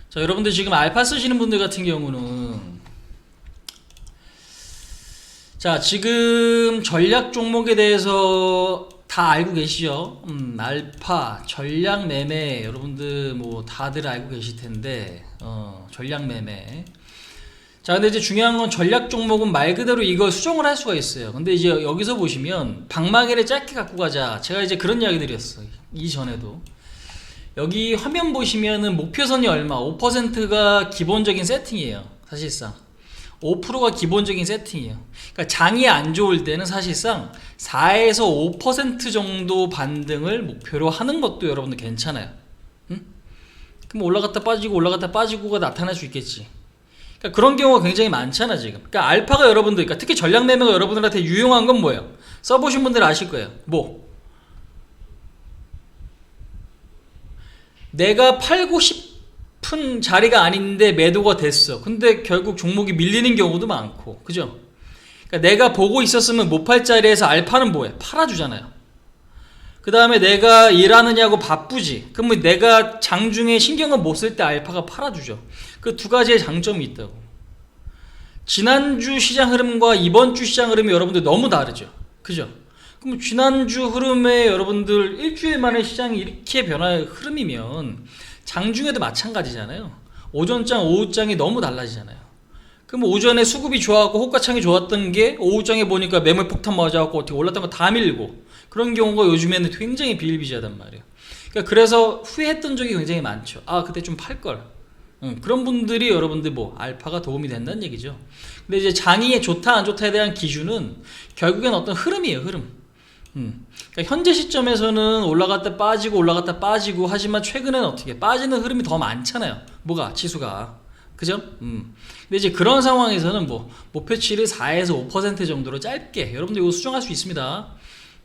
자, 여러분들 지금 알파 쓰시는 분들 같은 경우는 자, 지금 전략 종목에 대해서 다 알고 계시죠? 알파, 전략 매매, 여러분들 뭐 다들 알고 계실 텐데, 전략 매매. 자, 근데 이제 중요한 건 전략 종목은 말 그대로 이걸 수정을 할 수가 있어요. 근데 이제 여기서 보시면 방망이를 짧게 갖고 가자. 제가 이제 그런 이야기 드렸어요. 이전에도. 여기 화면 보시면은 목표선이 얼마? 5%가 기본적인 세팅이에요. 사실상. 5%가 기본적인 세팅이에요. 그러니까 장이 안 좋을 때는 사실상 4에서 5% 정도 반등을 목표로 하는 것도 여러분들 괜찮아요. 응? 그럼 올라갔다 빠지고 올라갔다 빠지고가 나타날 수 있겠지. 그러니까 그런 경우가 굉장히 많잖아 지금. 그러니까 알파가 여러분들, 그러니까 특히 전략 매매가 여러분들한테 유용한 건 뭐예요? 써보신 분들 아실 거예요. 뭐? 내가 팔고 싶은 자리가 아닌데 매도가 됐어. 근데 결국 종목이 밀리는 경우도 많고, 그죠? 그러니까 내가 보고 있었으면 못 팔 자리에서 알파는 뭐해? 팔아주잖아요. 그 다음에 내가 일하느냐고 바쁘지. 그러면 내가 장중에 신경을 못 쓸 때 알파가 팔아주죠. 그 두 가지의 장점이 있다고. 지난주 시장 흐름과 이번 주 시장 흐름이 여러분들 너무 다르죠. 그죠? 그럼 지난주 흐름에 여러분들 일주일 만에 시장이 이렇게 변화의 흐름이면 장중에도 마찬가지잖아요. 오전장, 오후장이 너무 달라지잖아요. 그럼 오전에 수급이 좋아갖고 호가창이 좋았던 게 오후장에 보니까 매물 폭탄 맞아갖고 어떻게 올랐던 거 다 밀고, 그런 경우가 요즘에는 굉장히 비일비재하단 말이에요. 그러니까 그래서 후회했던 적이 굉장히 많죠. 아, 그때 좀 팔걸. 그런 분들이 여러분들 뭐 알파가 도움이 된다는 얘기죠. 근데 이제 장이 좋다 안 좋다에 대한 기준은 결국엔 어떤 흐름이에요. 흐름. 그러니까 현재 시점에서는 올라갔다 빠지고 하지만 최근에는 어떻게 빠지는 흐름이 더 많잖아요. 뭐가? 지수가. 그죠? 근데 이제 그런 상황에서는 뭐 목표치를 4에서 5% 정도로 짧게 여러분들 이거 수정할 수 있습니다.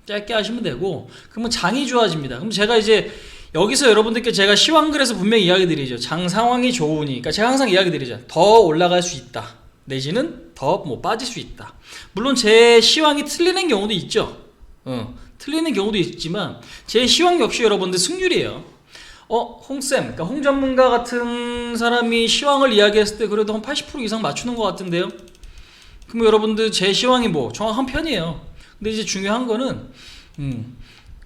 짧게 하시면 되고, 그러면 장이 좋아집니다. 그럼 제가 이제 여기서 여러분들께 제가 시황글에서 분명히 이야기 드리죠. 장 상황이 좋으니, 그러니까 제가 항상 이야기 드리죠. 더 올라갈 수 있다. 내지는 더 뭐 빠질 수 있다. 물론 제 시황이 틀리는 경우도 있죠. 틀리는 경우도 있지만 제 시황 역시 여러분들 승률이에요. 홍쌤, 그러니까 홍 전문가 같은 사람이 시황을 이야기했을 때 그래도 한 80% 이상 맞추는 것 같은데요. 그럼 여러분들 제 시황이 뭐 정확한 편이에요. 근데 이제 중요한 거는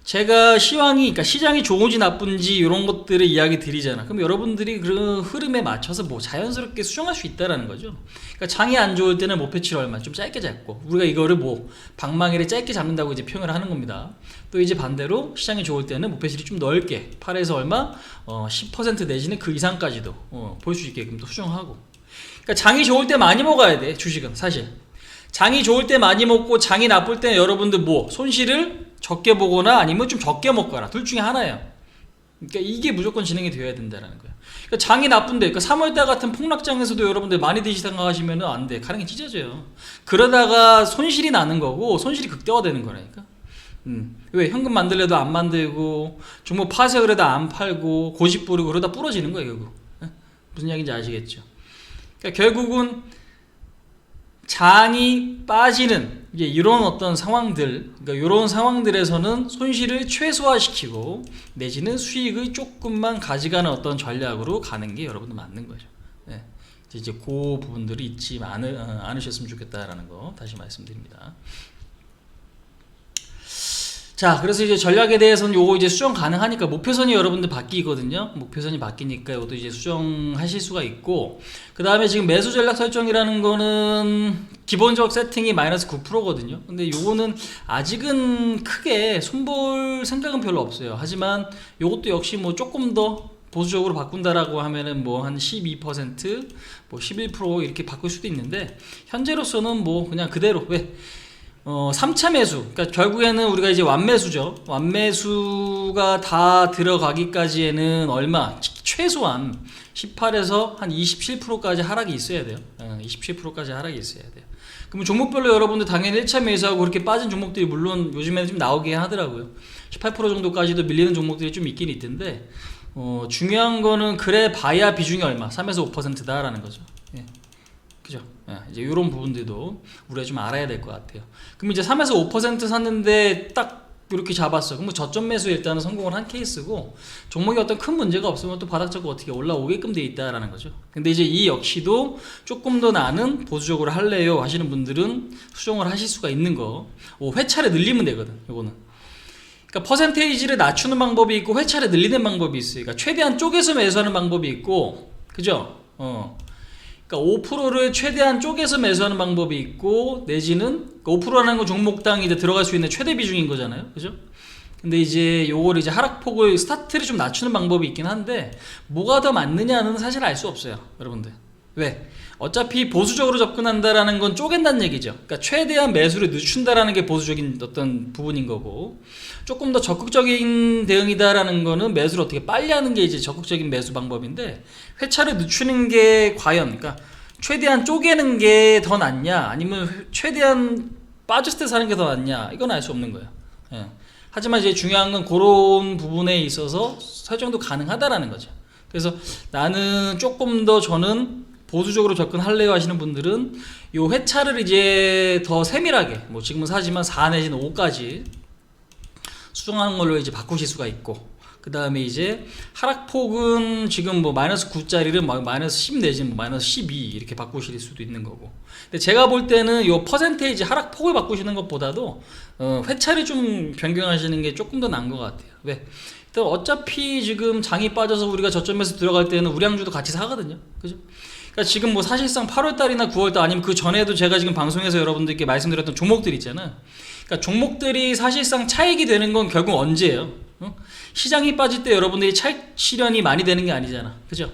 제가 시황이, 그러니까 시장이 좋은지 나쁜지 이런 것들을 이야기 드리잖아. 그럼 여러분들이 그 흐름에 맞춰서 뭐 자연스럽게 수정할 수 있다라는 거죠. 그러니까 장이 안 좋을 때는 목표치를 얼마 좀 짧게 잡고, 우리가 이거를 뭐 방망이를 짧게 잡는다고 이제 표현을 하는 겁니다. 또 이제 반대로 시장이 좋을 때는 목표치를 좀 넓게 8에서 얼마 10% 내지는 그 이상까지도 볼 수 있게끔 또 수정하고. 그러니까 장이 좋을 때 많이 먹어야 돼. 주식은 사실 장이 좋을 때 많이 먹고 장이 나쁠 때는 여러분들 뭐 손실을 적게 보거나 아니면 좀 적게 먹거나 둘 중에 하나예요. 그러니까 이게 무조건 진행이 되어야 된다는 거예요. 그러니까 장이 나쁜데, 그러니까 3월달 같은 폭락장에서도 여러분들 많이 드시 생각하시면 안 돼. 가랑이 찢어져요. 그러다가 손실이 나는 거고 손실이 극대화되는 거라니까. 왜 현금 만들래도 안 만들고 종목 파세 그래도 안 팔고 고집 부리고 그러다 부러지는 거예요 결국. 무슨 이야기인지 아시겠죠? 그러니까 결국은 장이 빠지는 이제 이런 어떤 상황들, 그러니까 이런 상황들에서는 손실을 최소화시키고 내지는 수익을 조금만 가져가는 어떤 전략으로 가는 게 여러분들 맞는 거죠. 네. 이제 그 부분들이 잊지 않으셨으면 좋겠다라는 거 다시 말씀드립니다. 자, 그래서 이제 전략에 대해서는 요거 이제 수정 가능하니까 목표선이 여러분들 바뀌거든요. 목표선이 바뀌니까 이것도 이제 수정하실 수가 있고, 그 다음에 지금 매수 전략 설정이라는 거는 기본적 세팅이 마이너스 9%거든요. 근데 요거는 아직은 크게 손볼 생각은 별로 없어요. 하지만 요것도 역시 뭐 조금 더 보수적으로 바꾼다라고 하면은 뭐 한 12%, 뭐 11% 이렇게 바꿀 수도 있는데, 현재로서는 뭐 그냥 그대로, 왜 3차 매수, 그러니까 결국에는 우리가 이제 완매수죠. 완매수가 다 들어가기까지에는 얼마? 최소한 18에서 한 27%까지 하락이 있어야 돼요. 27%까지 하락이 있어야 돼요. 그럼 종목별로 여러분들 당연히 1차 매수하고 그렇게 빠진 종목들이 물론 요즘에는 좀 나오게 하더라고요. 18% 정도까지도 밀리는 종목들이 좀 있긴 있던데, 중요한 거는 그래 봐야 비중이 얼마? 3에서 5%다라는 거죠. 예. 그죠? 이제 이런 부분들도 우리가 좀 알아야 될 것 같아요. 그럼 이제 3에서 5% 샀는데 딱 이렇게 잡았어. 그럼 저점 매수에 일단은 성공을 한 케이스고, 종목이 어떤 큰 문제가 없으면 또 바닥 잡고 어떻게 올라오게끔 돼 있다라는 거죠. 근데 이제 이 역시도 조금 더 나는 보수적으로 할래요 하시는 분들은 수정을 하실 수가 있는 거. 회차를 늘리면 되거든. 요거는. 그러니까 퍼센테이지를 낮추는 방법이 있고 회차를 늘리는 방법이 있어요. 그러니까 최대한 쪼개서 매수하는 방법이 있고, 그죠? 그러니까 5%를 최대한 쪼개서 매수하는 방법이 있고, 내지는 5%라는 건 종목당 이제 들어갈 수 있는 최대 비중인 거잖아요, 그죠? 근데 이제 요거를 이제 하락폭을 스타트를 좀 낮추는 방법이 있긴 한데, 뭐가 더 맞느냐는 사실 알 수 없어요, 여러분들. 왜? 어차피 보수적으로 접근한다라는 건 쪼갠다는 얘기죠. 그러니까 최대한 매수를 늦춘다라는 게 보수적인 어떤 부분인 거고, 조금 더 적극적인 대응이다라는 거는 매수를 어떻게 빨리 하는 게 이제 적극적인 매수 방법인데, 회차를 늦추는 게 과연, 그러니까 최대한 쪼개는 게 더 낫냐, 아니면 최대한 빠졌을 때 사는 게 더 낫냐, 이건 알 수 없는 거예요. 예. 하지만 이제 중요한 건 그런 부분에 있어서 설정도 가능하다라는 거죠. 그래서 나는 조금 더 저는 보수적으로 접근할래요 하시는 분들은 요 회차를 이제 더 세밀하게, 뭐 지금은 사지만 4 내지는 5까지 수정하는 걸로 이제 바꾸실 수가 있고, 그 다음에 이제 하락폭은 지금 뭐 마이너스 9짜리를 마이너스 10 내지는 마이너스 12 이렇게 바꾸실 수도 있는 거고. 근데 제가 볼 때는 요 퍼센테이지 하락폭을 바꾸시는 것보다도 회차를 좀 변경하시는 게 조금 더 나은 것 같아요. 왜? 일단 어차피 지금 장이 빠져서 우리가 저점에서 들어갈 때는 우량주도 같이 사거든요, 그죠? 그러니까 지금 뭐 사실상 8월달이나 9월달 아니면 그 전에도 제가 지금 방송에서 여러분들께 말씀드렸던 종목들 있잖아요. 그러니까 종목들이 사실상 차익이 되는 건 결국 언제예요? 시장이 빠질 때 여러분들이 차익 실현이 많이 되는 게 아니잖아, 그죠?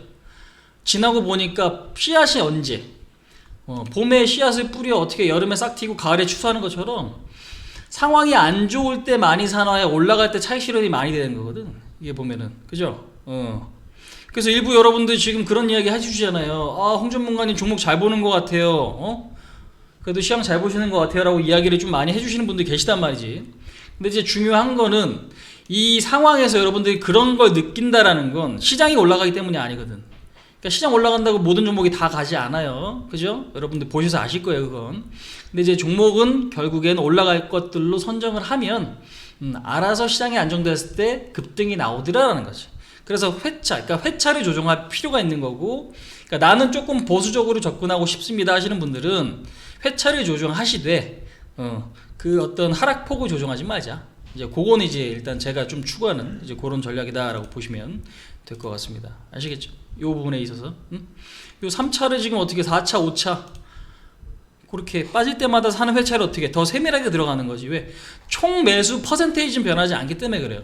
지나고 보니까 씨앗이 언제? 봄에 씨앗을 뿌려 어떻게 여름에 싹 튀고 가을에 추수하는 것처럼 상황이 안 좋을 때 많이 사놔야 올라갈 때 차익 실현이 많이 되는 거거든, 이게 보면은, 그죠? 그래서 일부 여러분들 지금 그런 이야기 해주시잖아요. 아, 홍 전문가님 종목 잘 보는 것 같아요. 그래도 시장 잘 보시는 것 같아요 라고 이야기를 좀 많이 해주시는 분들이 계시단 말이지. 근데 이제 중요한 거는 이 상황에서 여러분들이 그런 걸 느낀다라는 건 시장이 올라가기 때문이 아니거든. 그러니까 시장 올라간다고 모든 종목이 다 가지 않아요, 그죠? 여러분들 보셔서 아실 거예요, 그건. 근데 이제 종목은 결국엔 올라갈 것들로 선정을 하면 알아서 시장이 안정됐을 때 급등이 나오더라라는 거죠. 그래서 그러니까 회차를 조정할 필요가 있는 거고, 그러니까 나는 조금 보수적으로 접근하고 싶습니다 하시는 분들은 회차를 조정하시되, 그 어떤 하락폭을 조정하지 말자. 이제 그건 이제 일단 제가 좀 추구하는 이제 그런 전략이다라고 보시면 될 것 같습니다. 아시겠죠? 이 부분에 있어서. 요 3차를 지금 어떻게 4차, 5차 그렇게 빠질 때마다 사는 회차를 어떻게 더 세밀하게 들어가는 거지. 왜? 총 매수 퍼센테이지는 변하지 않기 때문에 그래요.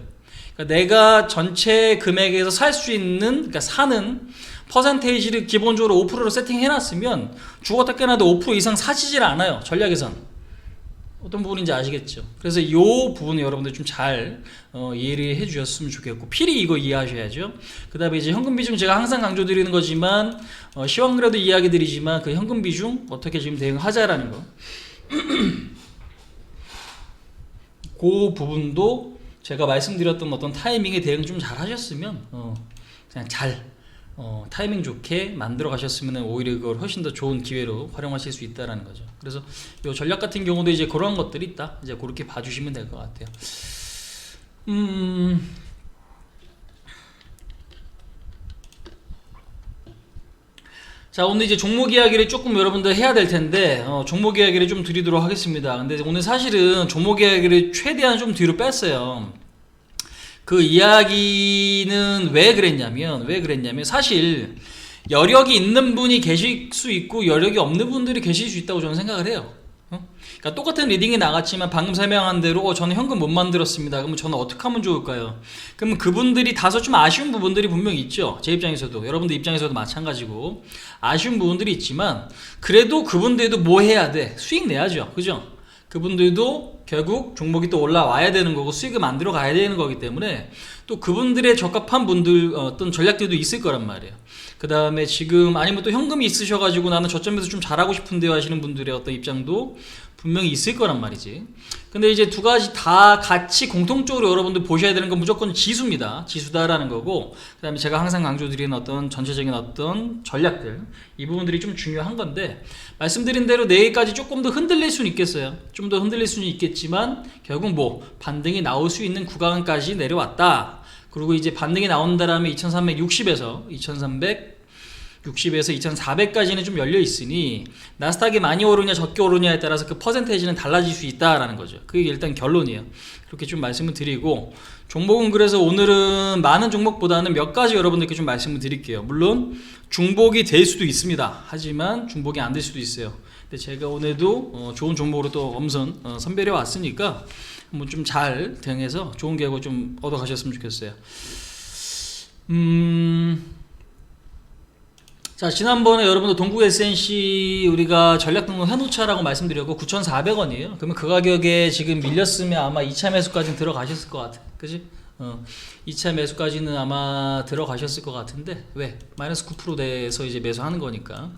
그러니까 내가 전체 금액에서 살 수 있는, 그러니까 사는 퍼센테이지를 기본적으로 5%로 세팅해놨으면 죽었다 깨나도 5% 이상 사지질 않아요, 전략에선. 어떤 부분인지 아시겠죠? 그래서 이 부분을 여러분들 좀 잘 이해를 해주셨으면 좋겠고, 필히 이거 이해하셔야죠. 그 다음에 이제 현금 비중, 제가 항상 강조드리는 거지만 시황그래도 이야기 드리지만 그 현금 비중 어떻게 지금 대응하자라는 거 그 부분도 제가 말씀드렸던 어떤 타이밍에 대응 좀 잘 하셨으면 그냥 잘 타이밍 좋게 만들어 가셨으면 오히려 그걸 훨씬 더 좋은 기회로 활용하실 수 있다라는 거죠. 그래서 요 전략 같은 경우도 이제 그런 것들이 있다, 이제 그렇게 봐주시면 될 것 같아요. 자, 오늘 이제 종목 이야기를 조금 여러분들 해야 될 텐데 종목 이야기를 좀 드리도록 하겠습니다. 근데 오늘 사실은 종목 이야기를 최대한 좀 뒤로 뺐어요. 그 이야기는 왜 그랬냐면 사실 여력이 있는 분이 계실 수 있고 여력이 없는 분들이 계실 수 있다고 저는 생각을 해요. 그러니까 똑같은 리딩이 나갔지만 방금 설명한 대로 저는 현금 못 만들었습니다. 그러면 저는 어떻게 하면 좋을까요? 그러면 그분들이 다소 좀 아쉬운 부분들이 분명히 있죠. 제 입장에서도, 여러분들 입장에서도 마찬가지고 아쉬운 부분들이 있지만 그래도 그분들도 뭐 해야 돼? 수익 내야죠, 그죠? 그분들도 결국 종목이 또 올라와야 되는 거고 수익을 만들어 가야 되는 거기 때문에 또 그분들의 적합한 분들 어떤 전략들도 있을 거란 말이에요. 그 다음에 지금 아니면 또 현금이 있으셔가지고 나는 저점에서 좀 잘하고 싶은데요 하시는 분들의 어떤 입장도 분명히 있을 거란 말이지. 근데 이제 두 가지 다 같이 공통적으로 여러분들 보셔야 되는 건 무조건 지수입니다. 지수다라는 거고, 그 다음에 제가 항상 강조드리는 어떤 전체적인 어떤 전략들, 이 부분들이 좀 중요한 건데, 말씀드린 대로 내일까지 조금 더 흔들릴 수는 있겠어요. 좀 더 흔들릴 수는 있겠지만 결국 뭐 반등이 나올 수 있는 구간까지 내려왔다. 그리고 이제 반등이 나온다라면 2360에서 2300 60에서 2400까지는 좀 열려 있으니 나스닥이 많이 오르냐 적게 오르냐에 따라서 그 퍼센테이지는 달라질 수 있다라는 거죠. 그게 일단 결론이에요. 그렇게 좀 말씀을 드리고, 종목은 그래서 오늘은 많은 종목보다는 몇 가지 여러분들께 좀 말씀을 드릴게요. 물론 중복이 될 수도 있습니다. 하지만 중복이 안 될 수도 있어요. 근데 제가 오늘도 좋은 종목으로 또 엄선 선별해 왔으니까 한번 좀 잘 대응해서 좋은 결과 좀 얻어 가셨으면 좋겠어요. 자, 지난번에 여러분들 동국 SNC 우리가 전략 등록 해놓자라고 말씀드렸고 9,400원이에요. 그러면 그 가격에 지금 밀렸으면 아마 2차 매수까지는 들어가셨을 것 같아. 그지? 2차 매수까지는 아마 들어가셨을 것 같은데, 왜? 마이너스 9% 돼서 이제 매수하는 거니까.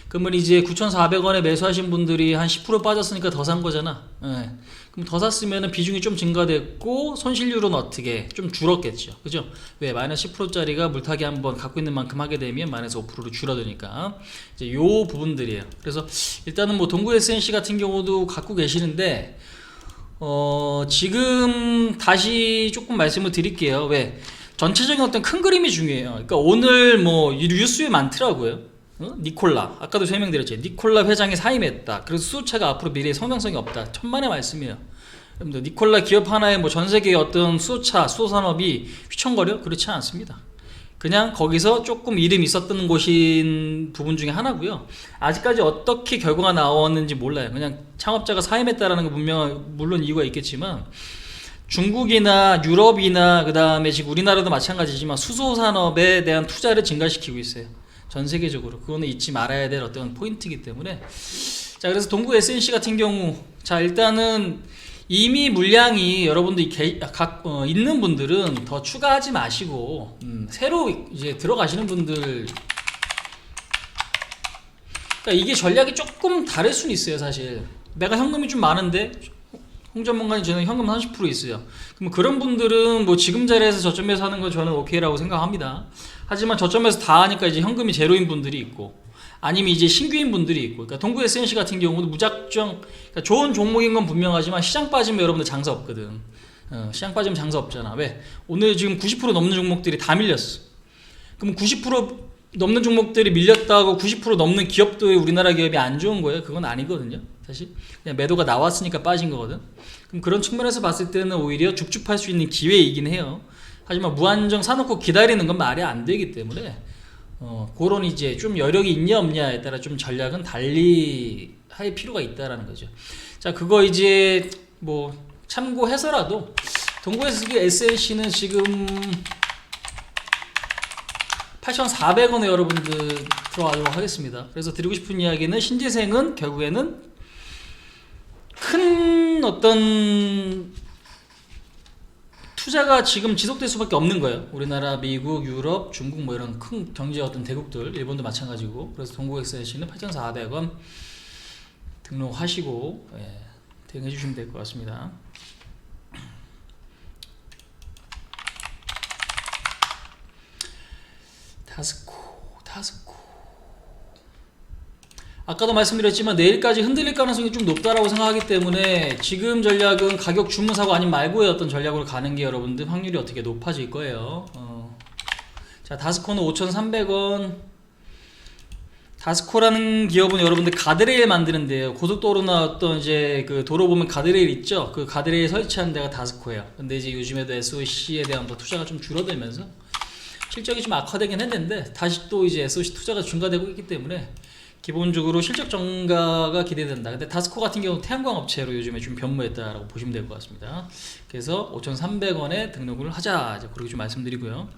그러면 이제 9,400원에 매수하신 분들이 한 10% 빠졌으니까 더 산 거잖아. 네. 그럼 더 샀으면 비중이 좀 증가됐고 손실률은 어떻게 좀 줄었겠죠. 그죠? 왜? 마이너스 10%짜리가 물타기 한번 갖고 있는 만큼 하게 되면 마이너스 5%로 줄어드니까 이제 요 부분들이에요. 그래서 일단은 뭐 동구 SNC 같은 경우도 갖고 계시는데 지금 다시 조금 말씀을 드릴게요. 왜? 전체적인 어떤 큰 그림이 중요해요. 그러니까 오늘 뭐 뉴스에 많더라고요. 니콜라, 아까도 설명드렸죠. 니콜라 회장이 사임했다. 그래서 수소차가 앞으로 미래에 성장성이 없다. 천만의 말씀이에요. 여러분들, 니콜라 기업 하나에 뭐 전 세계의 어떤 수소차, 수소산업이 휘청거려? 그렇지 않습니다. 그냥 거기서 조금 이름이 있었던 곳인 부분 중에 하나고요. 아직까지 어떻게 결과가 나왔는지 몰라요. 그냥 창업자가 사임했다라는 거 물론 이유가 있겠지만, 중국이나 유럽이나 그 다음에 지금 우리나라도 마찬가지지만 수소산업에 대한 투자를 증가시키고 있어요. 전 세계적으로. 그거는 잊지 말아야 될 어떤 포인트이기 때문에. 자, 그래서 동구 SNC 같은 경우, 자, 일단은 이미 물량이 여러분들 있는 분들은 더 추가하지 마시고, 새로 이제 들어가시는 분들, 그러니까 이게 전략이 조금 다를 수는 있어요. 사실 내가 현금이 좀 많은데 홍 전문가님 저는 현금 30% 있어요. 그럼 그런 분들은 뭐 지금 자리에서 저점에서 하는 건 저는 오케이라고 생각합니다. 하지만 저점에서 다 하니까 이제 현금이 제로인 분들이 있고, 아니면 이제 신규인 분들이 있고, 그러니까 동구 SNC 같은 경우도 무작정, 그러니까 좋은 종목인 건 분명하지만 시장 빠지면 여러분들 장사 없거든. 시장 빠지면 장사 없잖아. 왜? 오늘 지금 90% 넘는 종목들이 다 밀렸어. 그럼 90% 넘는 종목들이 밀렸다고 90% 넘는 기업도 우리나라 기업이 안 좋은 거예요? 그건 아니거든요. 사실 그냥 매도가 나왔으니까 빠진 거거든. 그럼 그런 측면에서 봤을 때는 오히려 줍줍할 수 있는 기회이긴 해요. 하지만 무한정 사놓고 기다리는 건 말이 안 되기 때문에 그런 이제 좀 여력이 있냐 없냐에 따라 좀 전략은 달리 할 필요가 있다라는 거죠. 자, 그거 이제 뭐 참고해서라도 동구 SNC는 지금 8,400원에 여러분들 들어가도록 하겠습니다. 그래서 드리고 싶은 이야기는 신재생은 결국에는 큰 어떤 투자가 지금 지속될 수밖에 없는 거예요. 우리나라, 미국, 유럽, 중국 뭐 이런 큰 경제 어떤 대국들, 일본도 마찬가지고. 그래서 동국 SNC는 8,400원 등록하시고 대응해 주시면 될 것 같습니다. 다스코 아까도 말씀드렸지만 내일까지 흔들릴 가능성이 좀 높다라고 생각하기 때문에 지금 전략은 가격 주문사고 아닌 말고의 어떤 전략으로 가는 게 여러분들 확률이 어떻게 높아질 거예요. 자, 다스코는 5,300원. 다스코라는 기업은 여러분들 가드레일 만드는데요. 고속도로나 어떤 이제 그 도로 보면 가드레일 있죠. 그 가드레일 설치하는 데가 다스코예요. 근데 이제 요즘에도 SOC에 대한 뭐 투자가 좀 줄어들면서 실적이 좀 악화되긴 했는데 다시 또 이제 SOC 투자가 증가되고 있기 때문에 기본적으로 실적 증가가 기대된다. 근데 다스코 같은 경우는 태양광 업체로 요즘에 좀 변모했다라고 보시면 될 것 같습니다. 그래서 5,300원에 등록을 하자, 이제 그렇게 좀 말씀드리고요.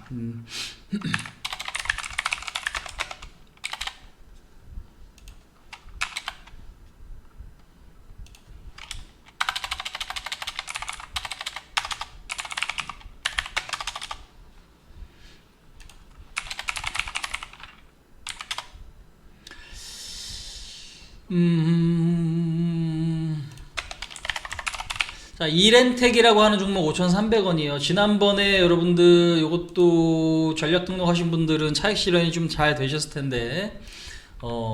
자, 이렌텍이라고 하는 종목 5,300원이에요. 지난번에 여러분들 이것도 전략 등록하신 분들은 차익 실현이 좀 잘 되셨을 텐데,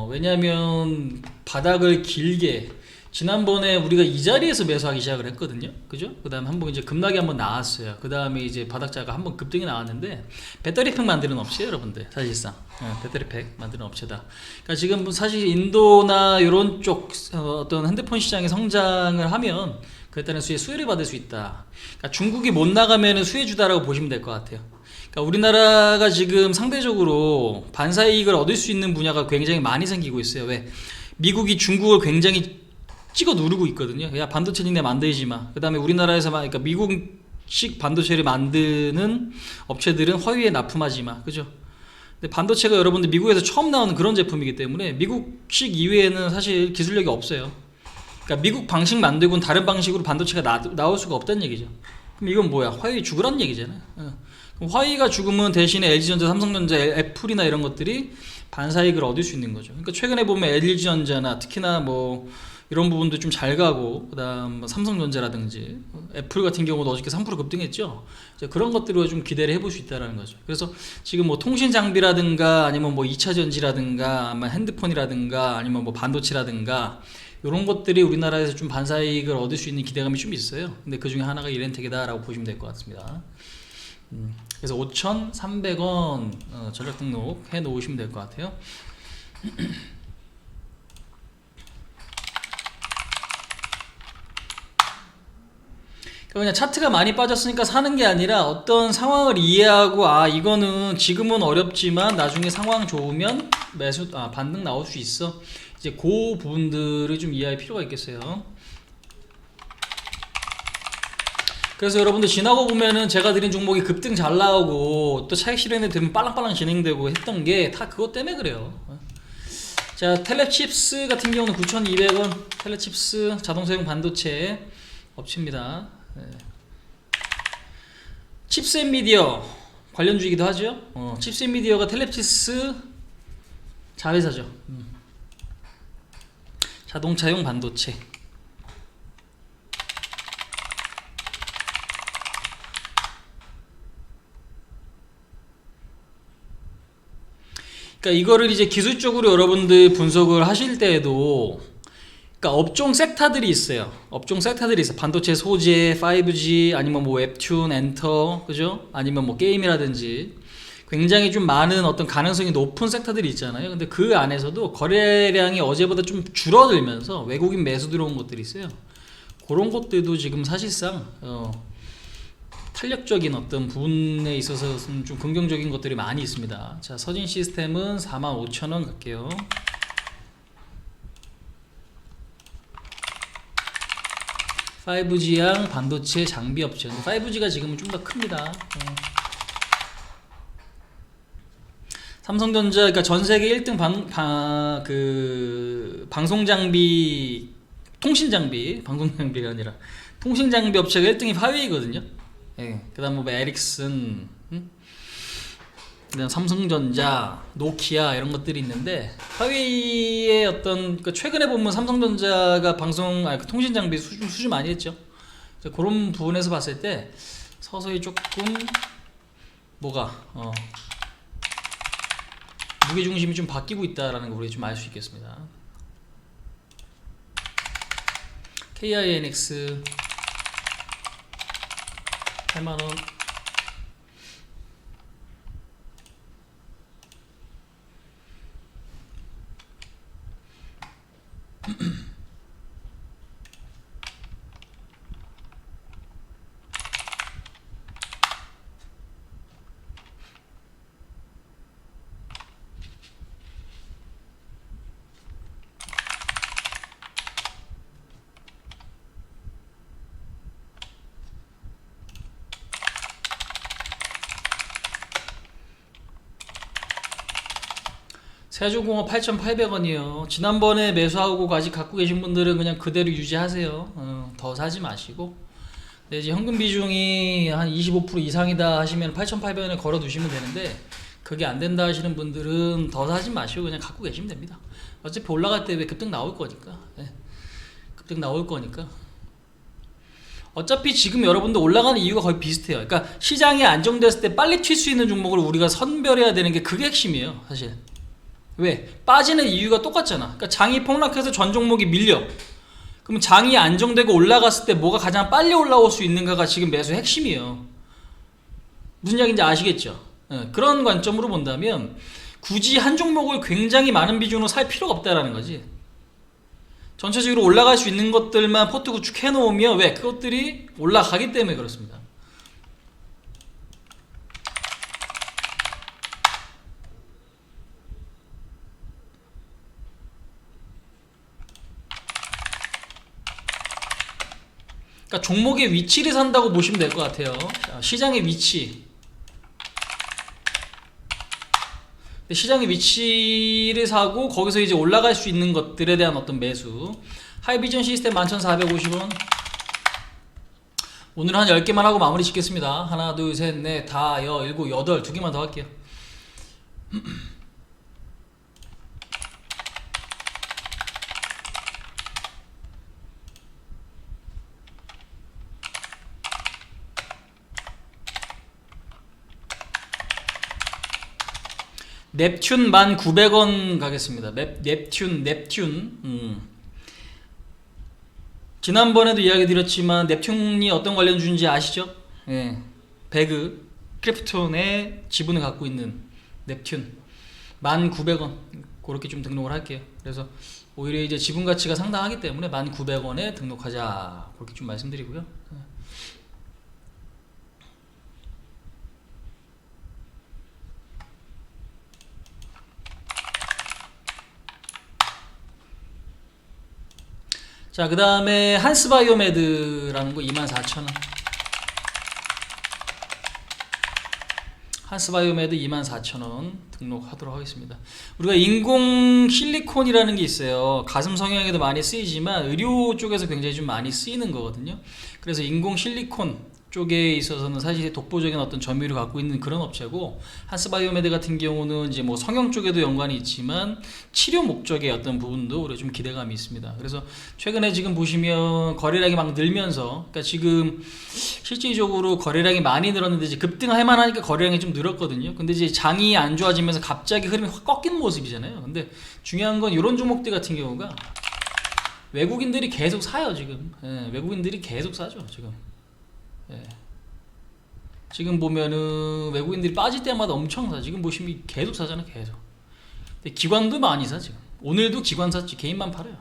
왜냐면 바닥을 길게 지난번에 우리가 이 자리에서 매수하기 시작을 했거든요. 그죠? 그 다음에 한번 이제 급락이 한번 나왔어요. 그 다음에 이제 바닥자가 한번 급등이 나왔는데, 배터리팩 만드는 업체예요, 여러분들. 사실상. 배터리팩 만드는 업체다. 그러니까 지금 사실 인도나 이런 쪽 어떤 핸드폰 시장의 성장을 하면, 그에 따른 수혜를 받을 수 있다. 그러니까 중국이 못 나가면 수혜주다라고 보시면 될 것 같아요. 그러니까 우리나라가 지금 상대적으로 반사이익을 얻을 수 있는 분야가 굉장히 많이 생기고 있어요. 왜? 미국이 중국을 굉장히 찍어 누르고 있거든요. 야, 반도체 니네 만들지 마. 그 다음에 우리나라에서 그러니까 미국식 반도체를 만드는 업체들은 허위에 납품하지 마. 그죠? 근데 반도체가 여러분들 미국에서 처음 나오는 그런 제품이기 때문에 미국식 이외에는 사실 기술력이 없어요. 그러니까 미국 방식 만들고는 다른 방식으로 반도체가 나올 수가 없다는 얘기죠. 그럼 이건 뭐야? 화웨이 죽으란 얘기잖아요. 그럼 화웨이가 죽으면 대신에 LG전자, 삼성전자, 애플이나 이런 것들이 반사이익을 얻을 수 있는 거죠. 그러니까 최근에 보면 LG전자나 특히나 뭐 이런 부분도 좀 잘 가고, 그 다음 삼성전자라든지 애플 같은 경우도 어저께 3% 급등했죠. 그런 것들로 좀 기대를 해볼 수 있다는 거죠. 그래서 지금 뭐 통신 장비라든가 아니면 뭐 2차 전지라든가 아니면 핸드폰이라든가 아니면 뭐 반도체라든가 이런 것들이 우리나라에서 좀 반사이익을 얻을 수 있는 기대감이 좀 있어요. 근데 그 중에 하나가 이렌텍이다 라고 보시면 될 것 같습니다. 그래서 5,300원 전략 등록 해 놓으시면 될 것 같아요. 그냥 차트가 많이 빠졌으니까 사는 게 아니라 어떤 상황을 이해하고, 아 이거는 지금은 어렵지만 나중에 상황 좋으면 반등 나올 수 있어. 이제 그 부분들을 좀 이해할 필요가 있겠어요. 그래서 여러분들 지나고 보면은 제가 드린 종목이 급등 잘 나오고 또 차익 실현이 되면 빨랑빨랑 진행되고 했던 게 다 그것 때문에 그래요. 자, 텔레칩스 같은 경우는 9,200원, 텔레칩스 자동차용 반도체 업체입니다. 네. 칩스앤미디어 관련주이기도 하죠. 칩스앤미디어가 텔레칩스 자회사죠. 자동차용 반도체. 그러니까 이거를 이제 기술적으로 여러분들 분석을 하실 때에도, 그러니까 업종 섹터들이 있어요. 업종 섹터들이 있어. 반도체 소재, 5G, 아니면 뭐 웹툰, 엔터, 그죠? 아니면 뭐 게임이라든지 굉장히 좀 많은 어떤 가능성이 높은 섹터들이 있잖아요. 근데 그 안에서도 거래량이 어제보다 좀 줄어들면서 외국인 매수 들어온 것들이 있어요. 그런 것들도 지금 사실상 탄력적인 어떤 부분에 있어서는 좀 긍정적인 것들이 많이 있습니다. 자, 서진 시스템은 45,000원 갈게요. (5G양) 반도체 장비 업체. 5G가 지금은 좀 더 큽니다. 삼성전자, 그러니까 전 세계 1등 방송 장비, 통신 장비, 방송 장비가 아니라 통신 장비 업체가 1등이 화웨이거든요. 예. 그다음 뭐 에릭슨, 그다음 삼성전자, 노키아 이런 것들이 있는데, 화웨이의 어떤 최근에 보면 삼성전자가 통신 장비 수주 많이 했죠. 그런 부분에서 봤을 때 서서히 조금 무게 중심이 좀 바뀌고 있다라는 걸 우리 좀 알 수 있겠습니다. KINX 8만원. 세종공업 8,800원이요. 지난번에 매수하고 아직 갖고 계신 분들은 그냥 그대로 유지하세요. 더 사지 마시고. 근데 이제 현금 비중이 한 25% 이상이다 하시면 8,800원에 걸어 두시면 되는데, 그게 안 된다 하시는 분들은 더 사지 마시고 그냥 갖고 계시면 됩니다. 어차피 올라갈 때 왜 급등 나올 거니까. 네. 급등 나올 거니까. 어차피 지금 여러분들 올라가는 이유가 거의 비슷해요. 그러니까 시장이 안정됐을 때 빨리 튈 수 있는 종목을 우리가 선별해야 되는 게 그게 핵심이에요, 사실. 왜? 빠지는 이유가 똑같잖아. 그러니까 장이 폭락해서 전 종목이 밀려. 그럼 장이 안정되고 올라갔을 때 뭐가 가장 빨리 올라올 수 있는가가 지금 매수의 핵심이에요. 무슨 이야기인지 아시겠죠? 그런 관점으로 본다면 굳이 한 종목을 굉장히 많은 비중으로 살 필요가 없다라는 거지. 전체적으로 올라갈 수 있는 것들만 포트 구축해 놓으면 왜? 그것들이 올라가기 때문에 그렇습니다. 그러니까 종목의 위치를 산다고 보시면 될 것 같아요. 자, 시장의 위치. 시장의 위치를 사고 거기서 이제 올라갈 수 있는 것들에 대한 어떤 매수. 하이비전 시스템 11,450원. 오늘 한 10개만 하고 마무리 짓겠습니다. 하나, 둘, 셋, 넷, 다, 여, 일곱, 여덟. 2개만 더 할게요. 넵튠 1,900원 가겠습니다. 넵튠. 지난번에도 이야기 드렸지만 넵튠이 어떤 관련주인지 아시죠? 예. 배그 크래프톤의 지분을 갖고 있는 넵튠 1,900원 그렇게 좀 등록을 할게요. 그래서 오히려 이제 지분 가치가 상당하기 때문에 1,900원에 등록하자 그렇게 좀 말씀드리고요. 자, 그 다음에 한스바이오메드라는 거 24,000원. 한스바이오메드 24,000원 등록하도록 하겠습니다. 우리가 인공 실리콘이라는 게 있어요. 가슴 성형에도 많이 쓰이지만 의료 쪽에서 굉장히 좀 많이 쓰이는 거거든요. 그래서 인공 실리콘 쪽에 있어서는 사실 독보적인 어떤 점유율을 갖고 있는 그런 업체고, 한스바이오메드 같은 경우는 이제 뭐 성형 쪽에도 연관이 있지만 치료 목적의 어떤 부분도 우리가 좀 기대감이 있습니다. 그래서 최근에 지금 보시면 거래량이 막 늘면서, 그러니까 지금 실질적으로 거래량이 많이 늘었는데 이제 급등할 만하니까 거래량이 좀 늘었거든요. 근데 이제 장이 안 좋아지면서 갑자기 흐름이 확 꺾인 모습이잖아요. 근데 중요한 건 이런 종목들 같은 경우가 외국인들이 계속 사요 지금. 예, 외국인들이 계속 사죠 지금. 예. 지금 보면은 외국인들이 빠질 때마다 엄청 사. 지금 보시면 계속 사잖아요 계속. 근데 기관도 많이 사 지금. 오늘도 기관 샀지, 개인만 팔아요.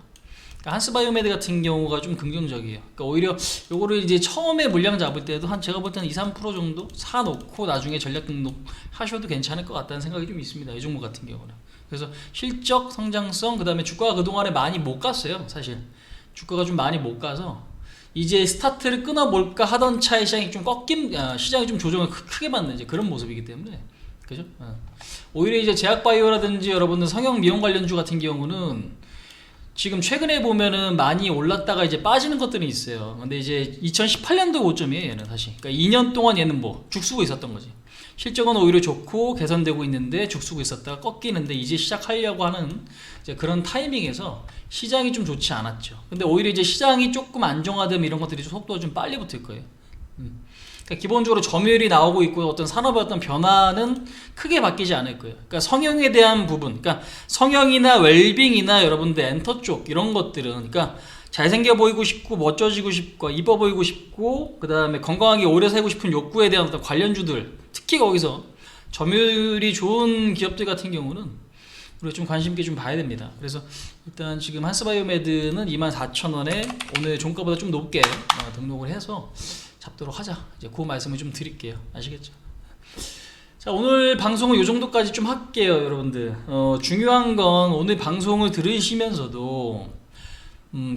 그러니까 한스바이오메드 같은 경우가 좀 긍정적이에요. 그러니까 오히려 요거를 이제 처음에 물량 잡을 때도 한 제가 볼 때는 2-3% 정도 사놓고 나중에 전략 등록 하셔도 괜찮을 것 같다는 생각이 좀 있습니다. 이 종목 같은 경우는. 그래서 실적, 성장성, 그 다음에 주가가 그동안에 많이 못 갔어요. 사실 주가가 좀 많이 못 가서 이제 스타트를 끊어볼까 하던 차에 시장이 좀 시장이 좀 조정을 크게 받는 이제 그런 모습이기 때문에, 그죠? 오히려 이제 제약바이오라든지 여러분들 성형 미용 관련주 같은 경우는 지금 최근에 보면은 많이 올랐다가 이제 빠지는 것들이 있어요. 근데 이제 2018년도 고점이에요, 얘는 사실. 그러니까 2년 동안 얘는 뭐 죽쓰고 있었던 거지. 실적은 오히려 좋고 개선되고 있는데 죽쓰고 있었다가 꺾이는데 이제 시작하려고 하는 이제 그런 타이밍에서 시장이 좀 좋지 않았죠. 근데 오히려 이제 시장이 조금 안정화되면 이런 것들이 좀 속도가 좀 빨리 붙을 거예요. 그러니까 기본적으로 점유율이 나오고 있고 어떤 산업의 어떤 변화는 크게 바뀌지 않을 거예요. 그러니까 성형에 대한 부분, 그러니까 성형이나 웰빙이나 여러분들 엔터 쪽 이런 것들은, 그러니까 잘생겨 보이고 싶고 멋져지고 싶고 이뻐 보이고 싶고 그 다음에 건강하게 오래 살고 싶은 욕구에 대한 어떤 관련주들, 특히 거기서 점유율이 좋은 기업들 같은 경우는 우리가 좀 관심 있게 좀 봐야 됩니다. 그래서 일단 지금 한스바이오메드는 24,000원에 오늘 종가보다 좀 높게 등록을 해서 잡도록 하자. 이제 그 말씀을 좀 드릴게요. 아시겠죠? 자, 오늘 방송은 이 정도까지 좀 할게요, 여러분들. 중요한 건 오늘 방송을 들으시면서도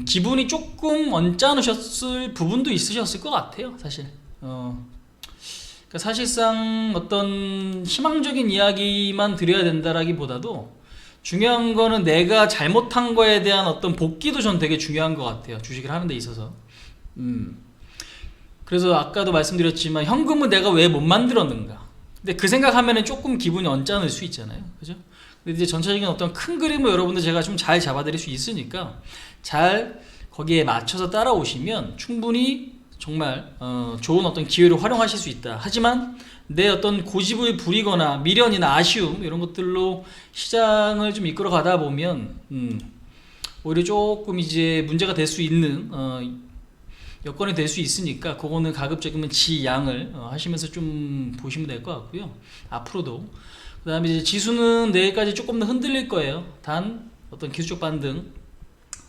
기분이 조금 언짢으셨을 부분도 있으셨을 것 같아요, 사실. 그러니까 사실상 어떤 희망적인 이야기만 드려야 된다라기보다도 중요한 거는 내가 잘못한 거에 대한 어떤 복귀도 전 되게 중요한 것 같아요, 주식을 하는 데 있어서. 그래서 아까도 말씀드렸지만 현금은 내가 왜 못 만들었는가. 근데 그 생각하면은 조금 기분이 언짢을 수 있잖아요, 그죠? 근데 이제 전체적인 어떤 큰 그림을 여러분들 제가 좀 잘 잡아드릴 수 있으니까 잘 거기에 맞춰서 따라오시면 충분히 정말 좋은 어떤 기회를 활용하실 수 있다. 하지만 내 어떤 고집을 부리거나 미련이나 아쉬움 이런 것들로 시장을 좀 이끌어 가다 보면 오히려 조금 이제 문제가 될 수 있는 여건이 될 수 있으니까 그거는 가급적이면 지양을 하시면서 좀 보시면 될 것 같고요. 앞으로도. 그 다음에 이제 지수는 내일까지 조금 더 흔들릴 거예요. 단 어떤 기술적 반등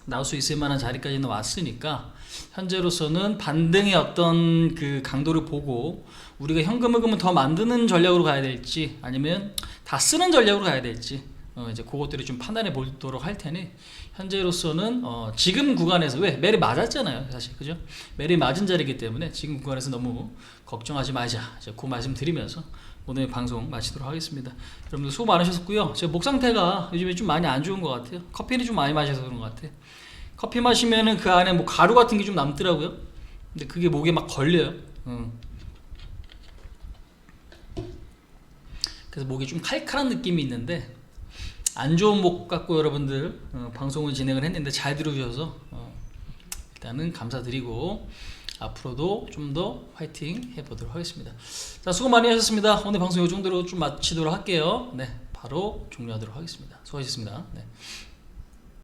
나올 수 있을 만한 자리까지는 왔으니까 현재로서는 반등의 어떤 그 강도를 보고 우리가 현금을 더 만드는 전략으로 가야 될지 아니면 다 쓰는 전략으로 가야 될지 이제 그것들을 좀 판단해 보도록 할 테니 현재로서는 지금 구간에서 왜 매를 맞았잖아요 사실 그죠? 매를 맞은 자리이기 때문에 지금 구간에서 너무 걱정하지 말자 그 말씀 드리면서 오늘 방송 마치도록 하겠습니다. 여러분들 수고 많으셨고요. 제 목 상태가 요즘에 좀 많이 안 좋은 것 같아요. 커피를 좀 많이 마셔서 그런 것 같아요. 커피 마시면은 그 안에 뭐 가루 같은 게 좀 남더라고요. 근데 그게 목에 막 걸려요. 그래서 목이 좀 칼칼한 느낌이 있는데 안 좋은 목 갖고 여러분들 방송을 진행을 했는데 잘 들어주셔서 일단은 감사드리고 앞으로도 좀 더 화이팅 해보도록 하겠습니다. 자, 수고 많이 하셨습니다. 오늘 방송 이 정도로 좀 마치도록 할게요. 네, 바로 종료하도록 하겠습니다. 수고하셨습니다. 네.